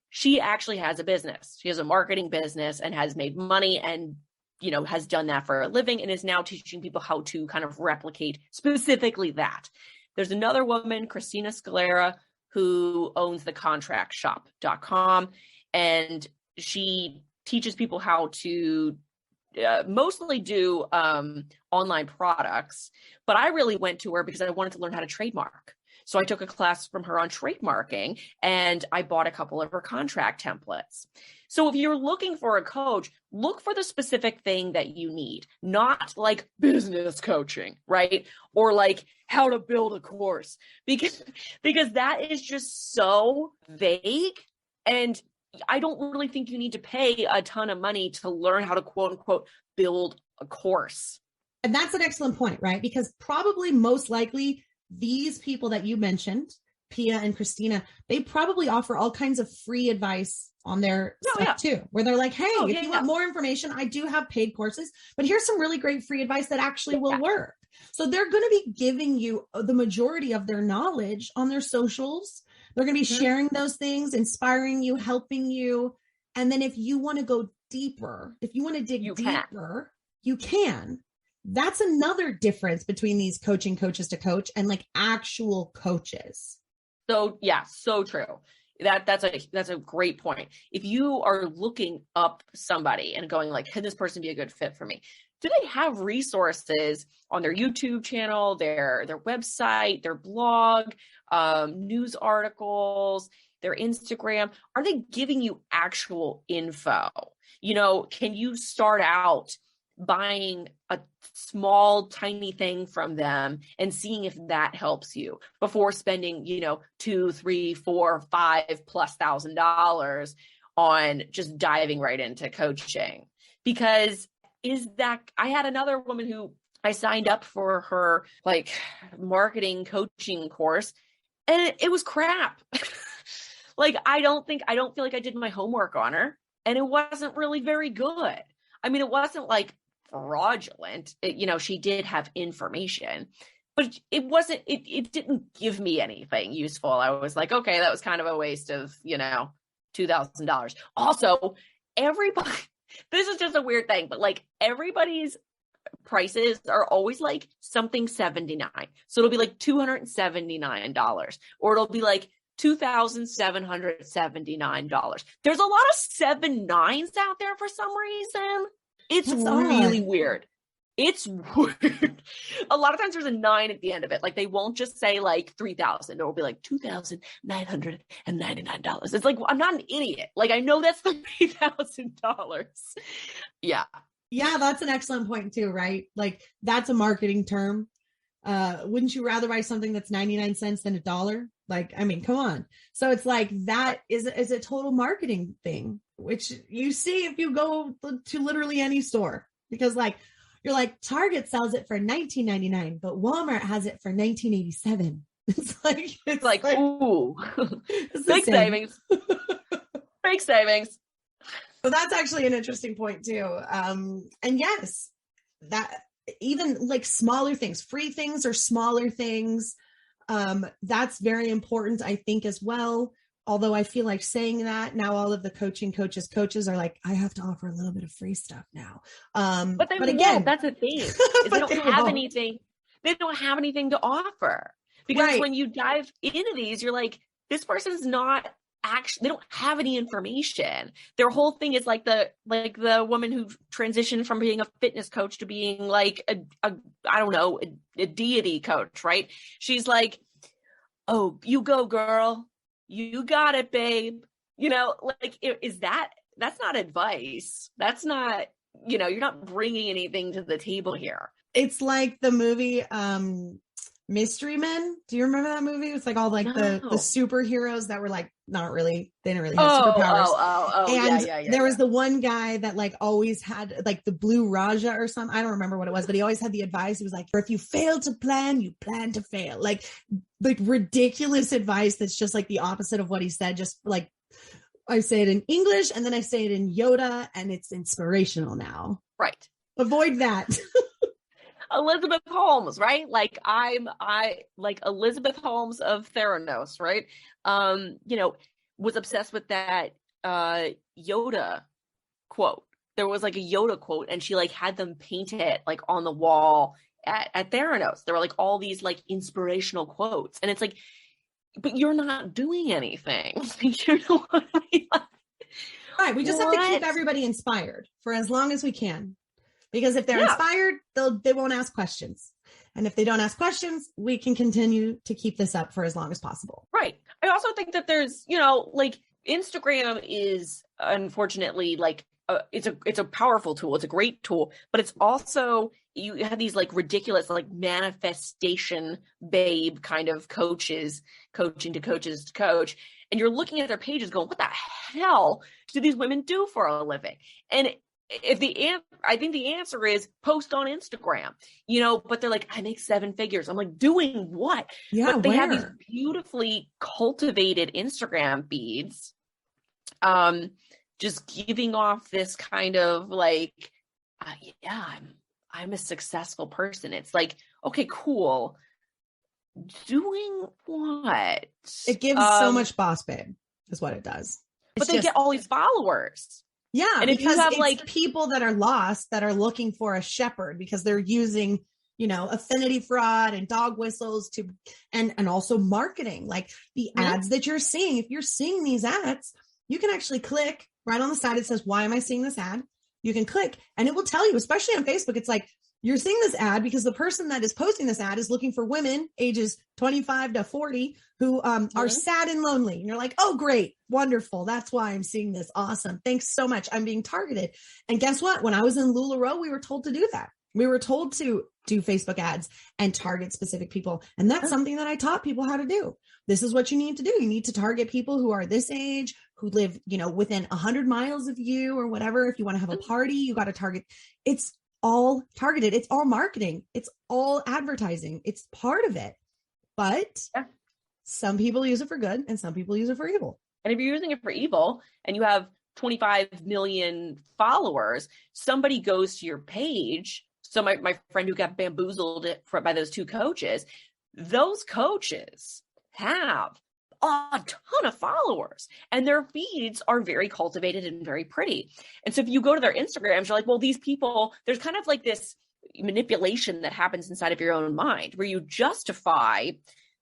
she actually has a business. She has a marketing business and has made money and, has done that for a living and is now teaching people how to kind of replicate specifically that. There's another woman, Christina Scalera, who owns the contractshop.com, and she teaches people how to mostly do online products, but I really went to her because I wanted to learn how to trademark. So I took a class from her on trademarking, and I bought a couple of her contract templates. So if you're looking for a coach, look for the specific thing that you need, not like business coaching, right? Or like how to build a course, because that is just so vague. And I don't really think you need to pay a ton of money to learn how to quote unquote build a course. And that's an excellent point, right? Because probably most likely these people that you mentioned, Pia and Christina, they probably offer all kinds of free advice on their stuff too, where they're like, hey, if you want more information, I do have paid courses, but here's some really great free advice that actually will work. So they're going to be giving you the majority of their knowledge on their socials. They're going to be sharing those things, inspiring you, helping you. And then if you want to go deeper, if you want to dig deeper, you can. That's another difference between these coaching coaches to coach and like actual coaches. So yeah, so true. That's a great point. If you are looking up somebody and going like, can this person be a good fit for me? Do they have resources on their YouTube channel, their website, their blog, news articles, their Instagram? Are they giving you actual info? Can you start out buying a small, tiny thing from them and seeing if that helps you before spending, $2,000, $3,000, $4,000, $5,000+ on just diving right into coaching? Because I had another woman who I signed up for her like marketing coaching course, and it was crap. Like, I don't feel like I did my homework on her, and it wasn't really very good. I mean, it wasn't like fraudulent. She did have information, but it didn't give me anything useful. I was like, okay, that was kind of a waste of, $2,000. Also, this is just a weird thing, but like everybody's prices are always like something 79. So it'll be like $279, or it'll be like $2,779. There's a lot of 7 9s out there for some reason. It's really weird. It's weird. A lot of times there's a 9 at the end of it. Like they won't just say like 3,000. It will be like $2,999. It's like, I'm not an idiot. Like I know that's $3,000. Yeah. Yeah, that's an excellent point too, right? Like that's a marketing term. Wouldn't you rather buy something that's 99 cents than $1? Like, I mean, come on. So it's like that is a total marketing thing, which you see if you go to literally any store, because like you're like Target sells it for $19.99, but Walmart has it for $19.87. It's like ooh, big savings. Big savings. So that's actually an interesting point too. And yes, that even like smaller things, free things or smaller things, that's very important, I think, as well. Although I feel like saying that now, all of the coaches are like, I have to offer a little bit of free stuff now. But again, that's the thing. Is they don't have anything. They don't have anything to offer, because when you dive into these, you're like, this person's not actually. They don't have any information. Their whole thing is like the woman who transitioned from being a fitness coach to being like a deity coach, right? She's like, oh, you go, girl. You got it, babe. That's not advice. That's not, you're not bringing anything to the table here. It's like the movie, Mystery Men. Do you remember that movie? It's like all like the superheroes that were like, not really, they didn't really have superpowers. And there was the one guy that like always had like the blue Raja or something. I don't remember what it was, but he always had the advice. He was like, if you fail to plan, you plan to fail. Like ridiculous advice that's just like the opposite of what he said. Just like I say it in English and then I say it in Yoda, and it's inspirational now. Right. Avoid that. Elizabeth Holmes, right? Like I like Elizabeth Holmes of Theranos, right? Was obsessed with that Yoda quote. There was like a Yoda quote, and she like had them paint it like on the wall at Theranos. There were like all these like inspirational quotes, and it's like, but you're not doing anything. You know what I mean? Right. We just have to keep everybody inspired for as long as we can, because if they're inspired, they won't ask questions. And if they don't ask questions, we can continue to keep this up for as long as possible. Right. I also think that there's, like Instagram is unfortunately like, it's a powerful tool. It's a great tool, but it's also, you have these like ridiculous, like manifestation babe kind of coaches, coaching to coaches to coach. And you're looking at their pages going, what the hell do these women do for a living? And I think the answer is post on Instagram, but they're like, I make 7 figures. I'm like, doing what? Yeah, but they have these beautifully cultivated Instagram feeds, just giving off this kind of like, I'm a successful person. It's like, okay, cool. Doing what? It gives so much boss babe is what it does. But they get all these followers. Yeah, and if because you have it's like people that are lost that are looking for a shepherd because they're using, affinity fraud and dog whistles and also marketing, like the ads that you're seeing. If you're seeing these ads, you can actually click right on the side. It says, why am I seeing this ad? You can click and it will tell you, especially on Facebook. It's like, you're seeing this ad because the person that is posting this ad is looking for women ages 25 to 40 who are sad and lonely. And you're like, oh, great. Wonderful. That's why I'm seeing this. Awesome. Thanks so much. I'm being targeted. And guess what? When I was in LuLaRoe, we were told to do that. We were told to do Facebook ads and target specific people. And that's something that I taught people how to do. This is what you need to do. You need to target people who are this age, who live, within 100 miles of you or whatever. If you want to have a party, you got to target. It's all targeted. It's all marketing. It's all advertising. It's part of it. But some people use it for good and some people use it for evil. And if you're using it for evil and you have 25 million followers, somebody goes to your page. So my friend who got bamboozled by those 2 coaches, those coaches have a ton of followers and their feeds are very cultivated and very pretty. And so if you go to their Instagrams, you're like, well, these people, there's kind of like this manipulation that happens inside of your own mind where you justify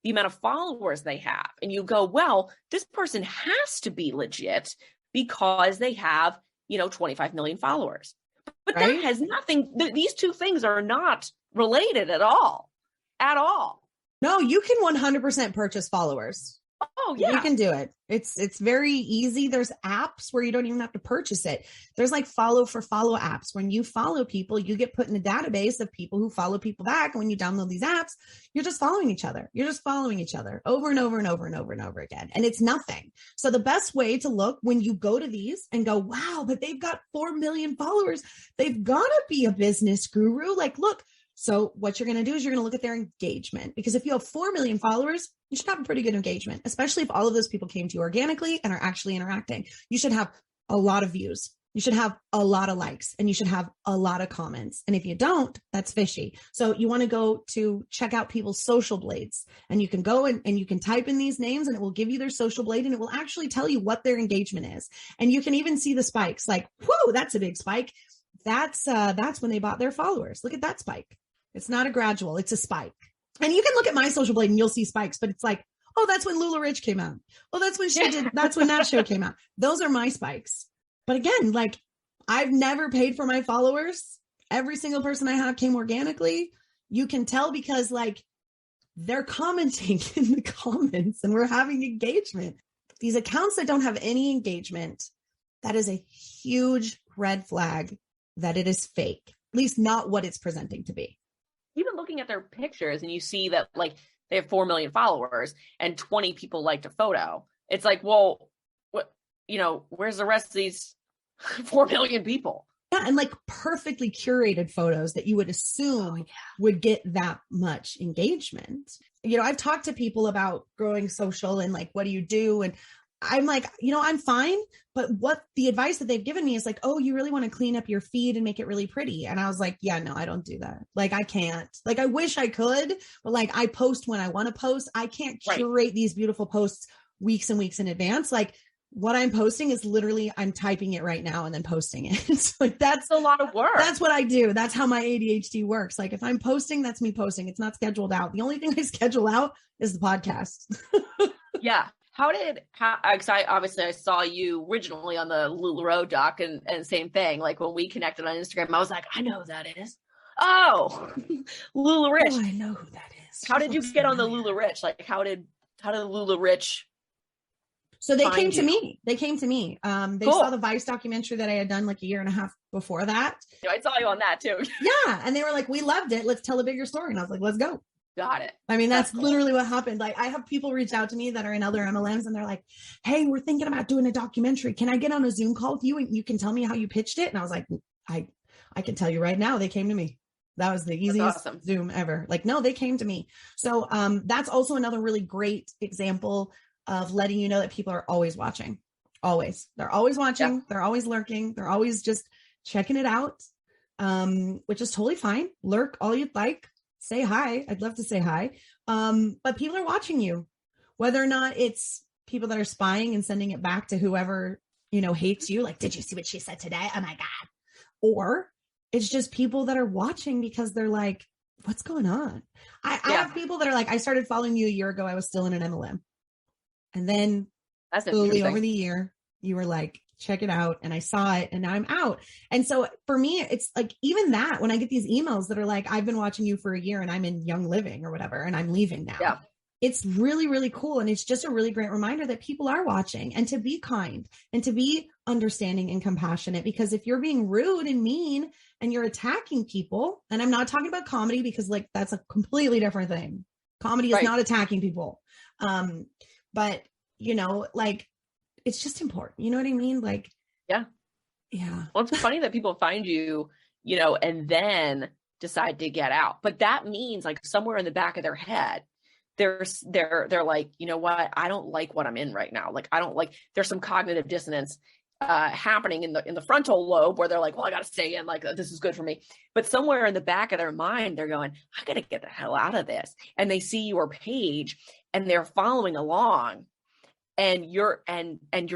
the amount of followers they have. And you go, well, this person has to be legit because they have, 25 million followers. But that has nothing, these 2 things are not related at all. No, you can 100% purchase followers. Oh yeah. You can do it. It's very easy. There's apps where you don't even have to purchase it. There's like follow for follow apps. When you follow people, you get put in a database of people who follow people back. And when you download these apps, you're just following each other. You're just following each other over and over and over and over and over again. And it's nothing. So the best way to look when you go to these and go, wow, but they've got 4 million followers. They've got to be a business guru. Like, look. So what you're going to do is you're going to look at their engagement, because if you have 4 million followers, you should have a pretty good engagement, especially if all of those people came to you organically and are actually interacting. You should have a lot of views. You should have a lot of likes and you should have a lot of comments. And if you don't, that's fishy. So you want to go to check out people's social blades, and you can go and you can type in these names and it will give you their social blade and it will actually tell you what their engagement is. And you can even see the spikes, like, whoa, that's a big spike. That's when they bought their followers. Look at that spike. It's not a gradual, it's a spike. And you can look at my social blade and you'll see spikes, but it's like, oh, that's when Lula Rich came out. Oh, that's when that's when that show came out. Those are my spikes. But again, like, I've never paid for my followers. Every single person I have came organically. You can tell because like they're commenting in the comments and we're having engagement. These accounts that don't have any engagement, that is a huge red flag that it is fake, at least not what it's presenting to be. Even looking at their pictures and you see that like they have 4 million followers and 20 people liked a photo. It's like, well, what, where's the rest of these 4 million people? Yeah. And like perfectly curated photos that you would assume would get that much engagement. I've talked to people about growing social and like, what do you do? And I'm like, I'm fine. But what the advice that they've given me is like, oh, you really want to clean up your feed and make it really pretty. And I was like, yeah, no, I don't do that. Like, I can't. Like, I wish I could, but like, I post when I want to post. I can't curate these beautiful posts weeks and weeks in advance. Like, what I'm posting is literally, I'm typing it right now and then posting it. It's like, that's a lot of work. That's what I do. That's how my ADHD works. Like, if I'm posting, that's me posting. It's not scheduled out. The only thing I schedule out is the podcast. Yeah. Because I saw you originally on the LuLaRoe doc and same thing. Like when we connected on Instagram, I was like, I know who that is. Oh, LuLaRich. Oh, I know who that is. How did you get on the LuLaRich? Like how did LuLaRich? So they came to me. They saw the Vice documentary that I had done like a year and a half before that. I saw you on that too. Yeah. And they were like, we loved it. Let's tell a bigger story. And I was like, let's go. Got it. I mean, that's literally what happened. Like, I have people reach out to me that are in other MLMs and they're like, hey, we're thinking about doing a documentary. Can I get on a Zoom call with you and you can tell me how you pitched it? And I was like, I can tell you right now, they came to me. That was the easiest Zoom ever. Like, no, they came to me. So that's also another really great example of letting you know that people are always watching. Always. They're always watching. Yeah. They're always lurking. They're always just checking it out, which is totally fine. Lurk all you'd like. Say hi. I'd love to say hi. But people are watching you, whether or not it's people that are spying and sending it back to whoever, hates you. Like, did you see what she said today? Oh my God. Or it's just people that are watching because they're like, what's going on? I have people that are like, I started following you a year ago. I was still in an MLM. And then slowly over the year, you were like, check it out. And I saw it and now I'm out. And so for me, it's like, even that when I get these emails that are like, I've been watching you for a year and I'm in Young Living or whatever, and I'm leaving now. Yeah. It's really, really cool. And it's just a really great reminder that people are watching and to be kind and to be understanding and compassionate, because if you're being rude and mean and you're attacking people, and I'm not talking about comedy because like, that's a completely different thing. Comedy is not attacking people. But like, it's just important. You know what I mean? Like, yeah. Well, it's funny that people find you, and then decide to get out. But that means like somewhere in the back of their head, they're like, you know what? I don't like what I'm in right now. Like, there's some cognitive dissonance happening in the frontal lobe where they're like, well, I got to stay in, like, this is good for me. But somewhere in the back of their mind, they're going, I got to get the hell out of this. And they see your page and they're following along. And you're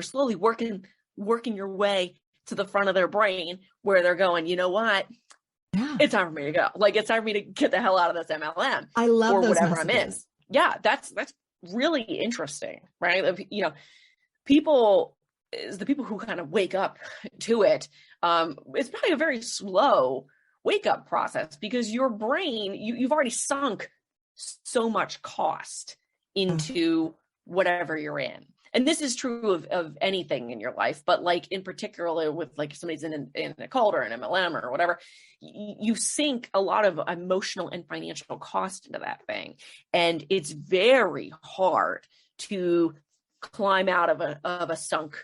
slowly working your way to the front of their brain where they're going, you know what? Yeah. It's time for me to go. Like, it's time for me to get the hell out of this MLM. I love or those whatever messages. I'm in. Yeah, that's really interesting, right? The people who kind of wake up to it. It's probably a very slow wake up process because your brain, you've already sunk so much cost into whatever you're in. And this is true of anything in your life, but like in particular with like if somebody's in a cult or an MLM or whatever, you sink a lot of emotional and financial cost into that thing. And it's very hard to climb out of a sunk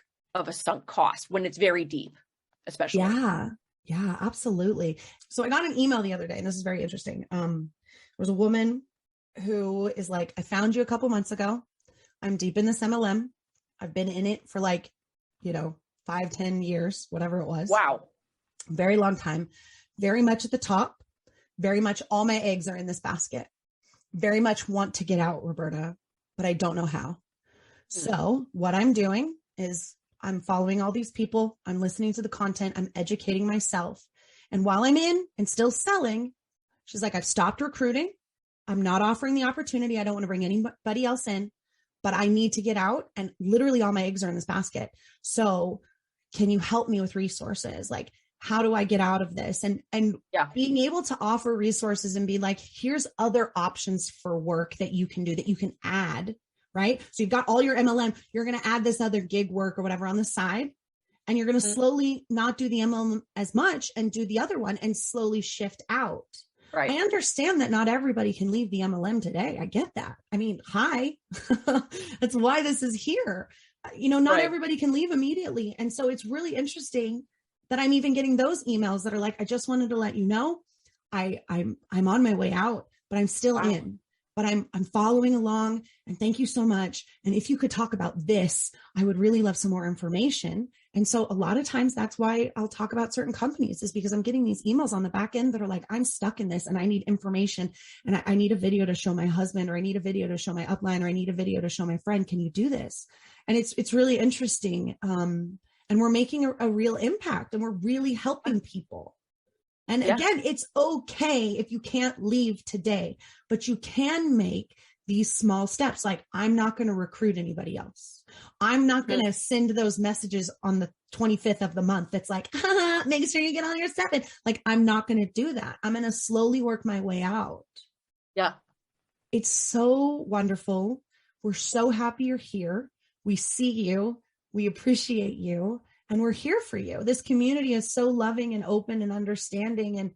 cost when it's very deep, especially. Yeah, absolutely. So I got an email the other day, and this is very interesting. There was a woman who is like, I found you a couple months ago. I'm deep in this MLM. I've been in it for like, 5-10 years, whatever it was. Wow. Very long time. Very much at the top. Very much all my eggs are in this basket. Very much want to get out, Roberta, but I don't know how. So what I'm doing is I'm following all these people. I'm listening to the content. I'm educating myself. And while I'm in and still selling, she's like, I've stopped recruiting. I'm not offering the opportunity. I don't want to bring anybody else in, but I need to get out, and literally all my eggs are in this basket. So can you help me with resources? Like, how do I get out of this? And being able to offer resources and be like, here's other options for work that you can do, that you can add, right? So you've got all your MLM, you're going to add this other gig work or whatever on the side, and you're going to slowly not do the MLM as much and do the other one and slowly shift out. Right. I understand that not everybody can leave the MLM today. I get that. I mean, hi, that's why this is here. Not everybody can leave immediately. And so it's really interesting that I'm even getting those emails that are like, I just wanted to let you know, I'm on my way out, but I'm still in. but I'm following along, and thank you so much. And if you could talk about this, I would really love some more information. And so a lot of times that's why I'll talk about certain companies, is because I'm getting these emails on the back end that are like, I'm stuck in this and I need information, and I need a video to show my husband, or I need a video to show my upline, or I need a video to show my friend. Can you do this? And it's really interesting. And we're making a real impact, and we're really helping people. And again, it's okay if you can't leave today, but you can make these small steps. Like, I'm not going to recruit anybody else. I'm not going to send those messages on the 25th of the month. That's like, make sure you get on your 7th. Like, I'm not going to do that. I'm going to slowly work my way out. Yeah. It's so wonderful. We're so happy you're here. We see you. We appreciate you. And we're here for you. This community is so loving and open and understanding. And,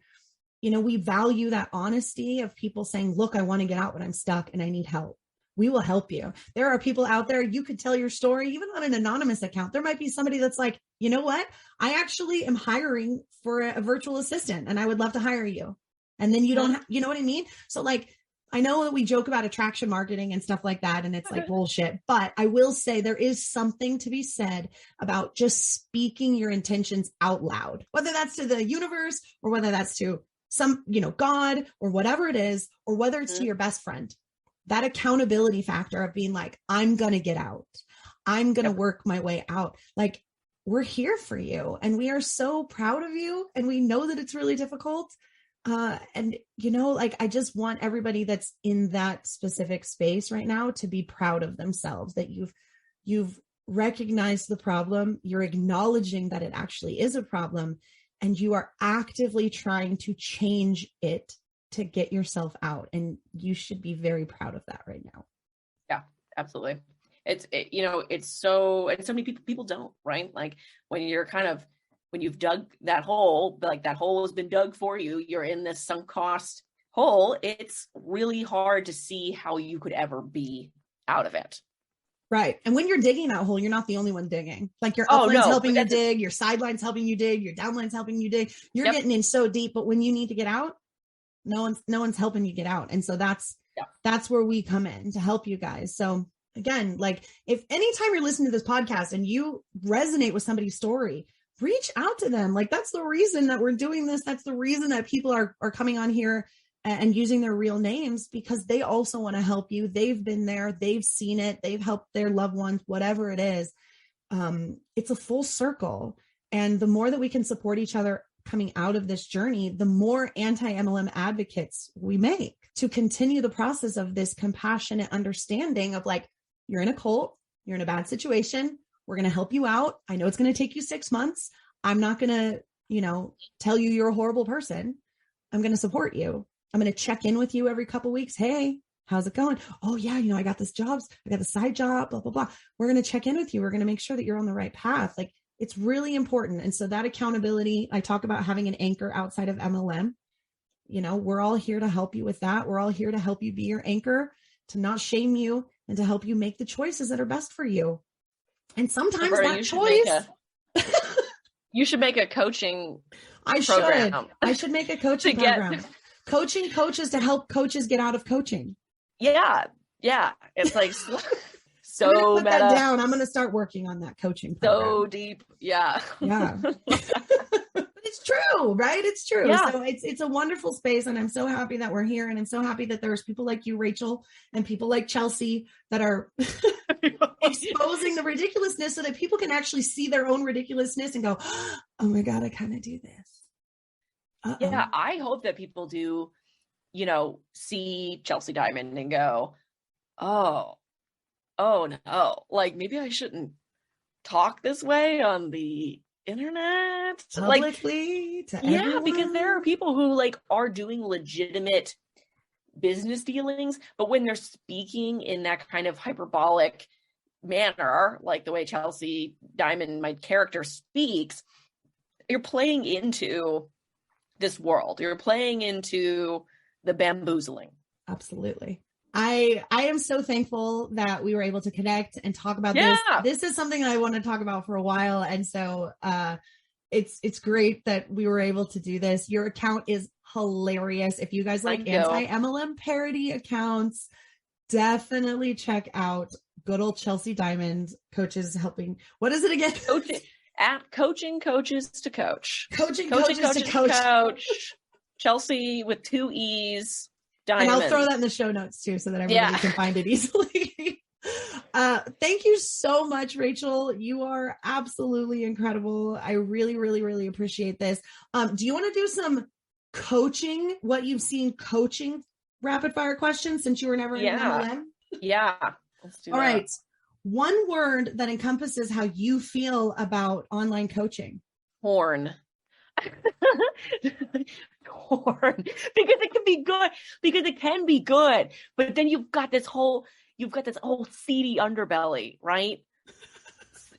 you know, we value that honesty of people saying, look, I want to get out, but I'm stuck and I need help. We will help you. There are people out there, you could tell your story, even on an anonymous account. There might be somebody that's like, you know what? I actually am hiring for a virtual assistant, and I would love to hire you. And then you don't, you know what I mean? So like, I know that we joke about attraction marketing and stuff like that, and it's like bullshit, but I will say there is something to be said about just speaking your intentions out loud, whether that's to the universe or whether that's to some, you know, God or whatever it is, or whether it's to your best friend. That accountability factor of being like, I'm going to get out. I'm going to work my way out. Like, we're here for you, and we are so proud of you. And we know that it's really difficult. And, you know, like, I just want everybody that's in that specific space right now to be proud of themselves, that you've recognized the problem, you're acknowledging that it actually is a problem, and you are actively trying to change it to get yourself out. And you should be very proud of that right now. Yeah, absolutely. You know, it's so, and so many people don't, right? Like, when you've dug that hole, like that hole has been dug for you, you're in this sunk cost hole, it's really hard to see how you could ever be out of it. Right. And when you're digging that hole, you're not the only one digging. Like, your upline's helping you dig, your sideline's helping you dig, your downline's helping you dig. You're getting in so deep, but when you need to get out, no one's helping you get out. And so that's where we come in to help you guys. So again, like, if anytime you're listening to this podcast and you resonate with somebody's story, reach out to them. Like, that's the reason that we're doing this. That's the reason that people are coming on here and using their real names, because they also want to help you. They've been there, they've seen it, they've helped their loved ones, whatever it is. It's a full circle. And the more that we can support each other coming out of this journey, the more anti-MLM advocates we make to continue the process of this compassionate understanding of, like, you're in a cult, you're in a bad situation, we're going to help you out. I know it's going to take you 6 months. I'm not going to, you know, tell you you're a horrible person. I'm going to support you. I'm going to check in with you every couple of weeks. Hey, how's it going? Oh yeah, you know, I got this job, I got the side job, blah, blah, blah. We're going to check in with you. We're going to make sure that you're on the right path. Like, it's really important. And so that accountability, I talk about having an anchor outside of MLM. You know, we're all here to help you with that. We're all here to help you be your anchor, to not shame you, and to help you make the choices that are best for you. And sometimes Roberta, that choice. You should make a coaching program. I should make a coaching program. Coaching coaches to help coaches get out of coaching. Yeah. Yeah. It's like so I'm gonna put meta. That down. I'm going to start working on that coaching program. So deep. Yeah. Yeah. But it's true, right? It's true. Yeah. So it's a wonderful space, and I'm so happy that we're here, and I'm so happy that there's people like you, Rachael, and people like Chelsee that are exposing the ridiculousness so that people can actually see their own ridiculousness and go, oh my God, I kind of do this. Uh-oh. Yeah, I hope that people do, you know, see Chelsee Diamond and go, oh no, like, maybe I shouldn't talk this way on the internet. Publicly, like, to everyone. Because there are people who, like, are doing legitimate business dealings, but when they're speaking in that kind of hyperbolic manner, like the way Chelsee Diamond, my character, speaks, you're playing into this world. You're playing into the bamboozling. Absolutely. I am so thankful that we were able to connect and talk about this. This is something I want to talk about for a while. And so it's great that we were able to do this. Your account is hilarious. If you guys like Thank you. anti-MLM parody accounts, definitely check out good old Chelsee Diamond Coaches Helping. What is it again? Coaching coaches to coach. Coaching coaches to coach. Chelsee with 2 E's. Diamond. And I'll throw that in the show notes too, so that everybody can find it easily. Thank you so much, Rachael. You are absolutely incredible. I really, really, really appreciate this. Do you want to do some coaching, what you've seen coaching rapid fire questions since you were never in an MLM? Yeah. Let's do All that. right. One word that encompasses how you feel about online coaching. Horn. Horn. Because it can be good. Because it can be good. But then you've got this whole seedy underbelly, right?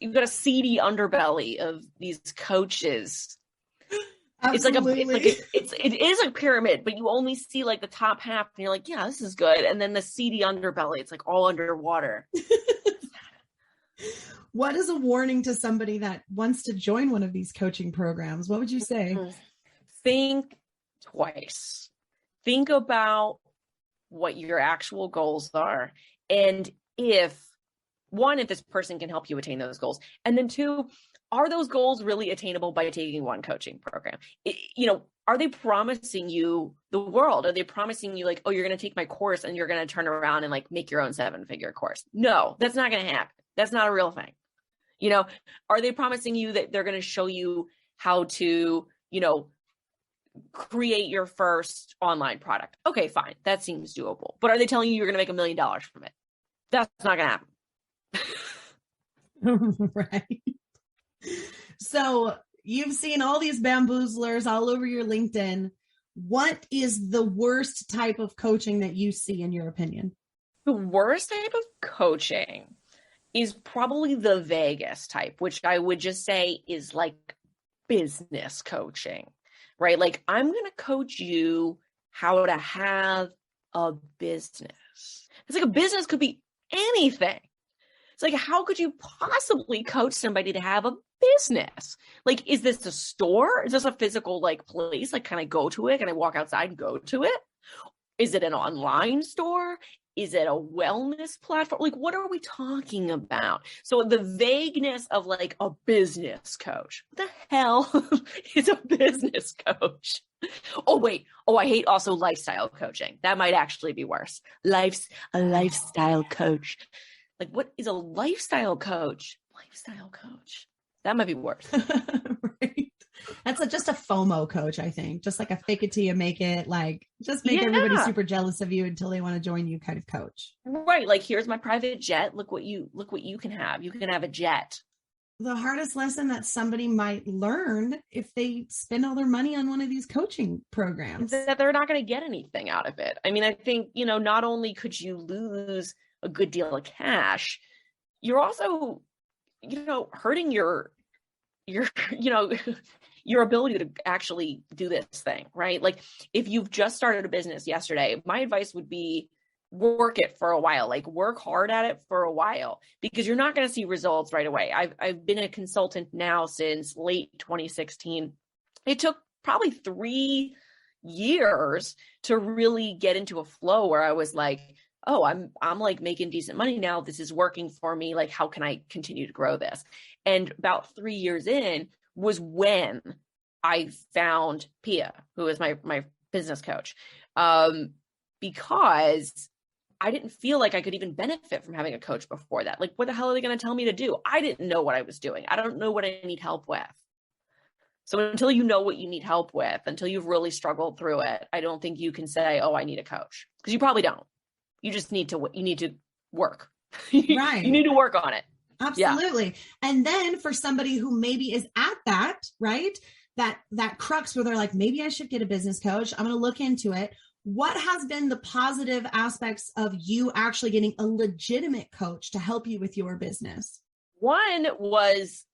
You've got a seedy underbelly of these coaches. Absolutely. It is a pyramid, but you only see like the top half and you're like, yeah, this is good. And then the seedy underbelly, it's like all underwater. What is a warning to somebody that wants to join one of these coaching programs? What would you say? Think twice. Think about what your actual goals are. And if this person can help you attain those goals. And then 2, are those goals really attainable by taking one coaching program? Are they promising you the world? Are they promising you like, oh, you're going to take my course and you're going to turn around and like make your own 7-figure course? No, that's not going to happen. That's not a real thing. Are they promising you that they're going to show you how to, create your first online product? Okay, fine. That seems doable. But are they telling you you're going to make $1 million from it? That's not going to happen. Right. So you've seen all these bamboozlers all over your LinkedIn. What is the worst type of coaching that you see in your opinion? The worst type of coaching is probably the vaguest type, which I would just say is like business coaching, right? Like, I'm going to coach you how to have a business. It's like a business could be anything. It's like, how could you possibly coach somebody to have a business? Like, is this a store? Is this a physical like place? Like, can I go to it? Can I walk outside and go to it? Is it an online store? Is it a wellness platform? Like, what are we talking about? So the vagueness of like a business coach. What the hell is a business coach? Oh, wait. Oh, I hate also lifestyle coaching. That might actually be worse. A lifestyle coach. Like, what is a lifestyle coach? Lifestyle coach. That might be worse. Right. That's just a FOMO coach, I think. Just like a fake it till you make it, like just make everybody super jealous of you until they want to join you kind of coach. Right. Like, here's my private jet. Look what you can have. You can have a jet. The hardest lesson that somebody might learn if they spend all their money on one of these coaching programs, that they're not going to get anything out of it. I mean, I think, not only could you lose a good deal of cash, you're also, hurting your ability to actually do this thing, right? Like, if you've just started a business yesterday, my advice would be work it for a while, like work hard at it for a while, because you're not going to see results right away. I've been a consultant now since late 2016. It took probably 3 years to really get into a flow where I was like, oh, I'm like making decent money now. This is working for me. Like, how can I continue to grow this? And about 3 years in was when I found Pia, who is my business coach, because I didn't feel like I could even benefit from having a coach before that. Like, what the hell are they going to tell me to do? I didn't know what I was doing. I don't know what I need help with. So until you know what you need help with, until you've really struggled through it, I don't think you can say, oh, I need a coach, because you probably don't. You just need to work. Right. You need to work on it. Absolutely. Yeah. And then for somebody who maybe is at that, right, that crux where they're like, maybe I should get a business coach. I'm going to look into it. What has been the positive aspects of you actually getting a legitimate coach to help you with your business? One was,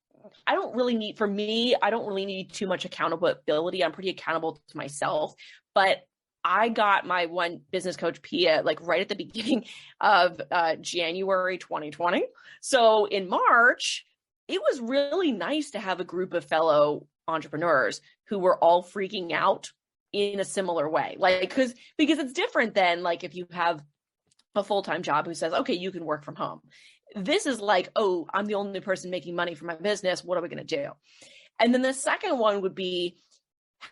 I don't really need too much accountability. I'm pretty accountable to myself, but I got my one business coach, Pia, like right at the beginning of January 2020. So in March, it was really nice to have a group of fellow entrepreneurs who were all freaking out in a similar way. Like, because it's different than like if you have a full-time job who says, okay, you can work from home. This is like, oh, I'm the only person making money for my business. What are we going to do? And then the second one would be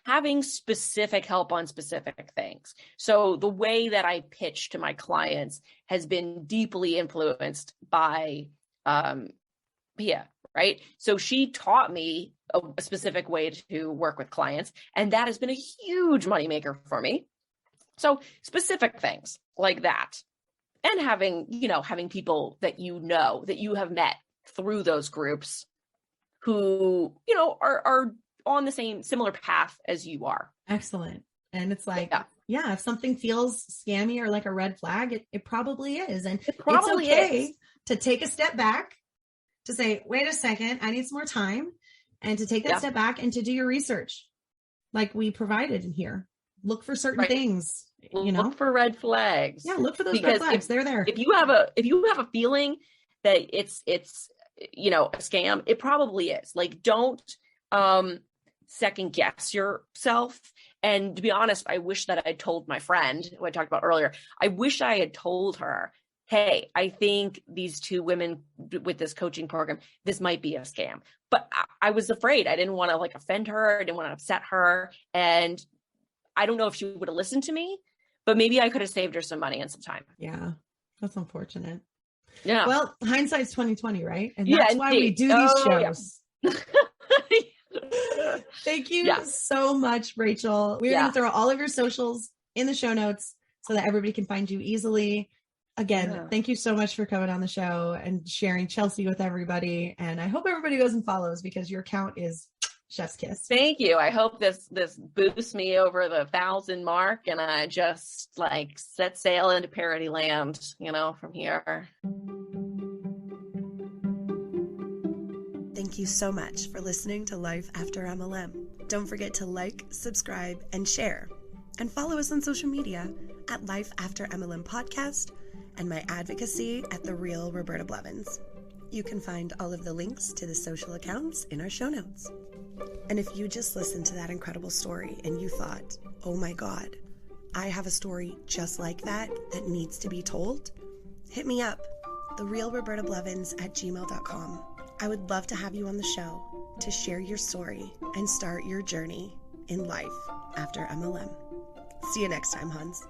having specific help on specific things. So the way that I pitch to my clients has been deeply influenced by Pia, right? So she taught me a specific way to work with clients, and that has been a huge moneymaker for me. So specific things like that. And having people that that you have met through those groups who, are on the similar path as you are. Excellent. And it's like, yeah, if something feels scammy or like a red flag, it probably is. And it's okay to take a step back, to say, wait a second, I need some more time, and to take that step back and to do your research like we provided in here. Look for certain things. Look for red flags. Yeah, look for those red flags. They're there. If you have a feeling that it's a scam, it probably is. Like, don't second guess yourself. And to be honest, I wish that I told my friend who I talked about earlier. I wish I had told her, hey, I think these two women with this coaching program, this might be a scam. But I was afraid. I didn't want to like offend her. I didn't want to upset her. And I don't know if she would have listened to me, but maybe I could have saved her some money and some time. Yeah, that's unfortunate. Yeah. Well, hindsight's 2020, right? And that's why we do these shows. Yeah. Thank you so much, Rachael. We're going to throw all of your socials in the show notes so that everybody can find you easily. Again, thank you so much for coming on the show and sharing Chelsee with everybody. And I hope everybody goes and follows, because your account is chef's kiss. Thank you. I hope this boosts me over the 1,000 mark, and I just like set sail into Parody land, from here. Thank you so much for listening to Life After MLM. Don't forget to like, subscribe, and share. And follow us on social media at Life After MLM Podcast and my advocacy at The Real Roberta Blevins. You can find all of the links to the social accounts in our show notes. And if you just listened to that incredible story and you thought, oh my God, I have a story just like that needs to be told, hit me up, therealrobertablevins@gmail.com. I would love to have you on the show to share your story and start your journey in life after MLM. See you next time, Huns.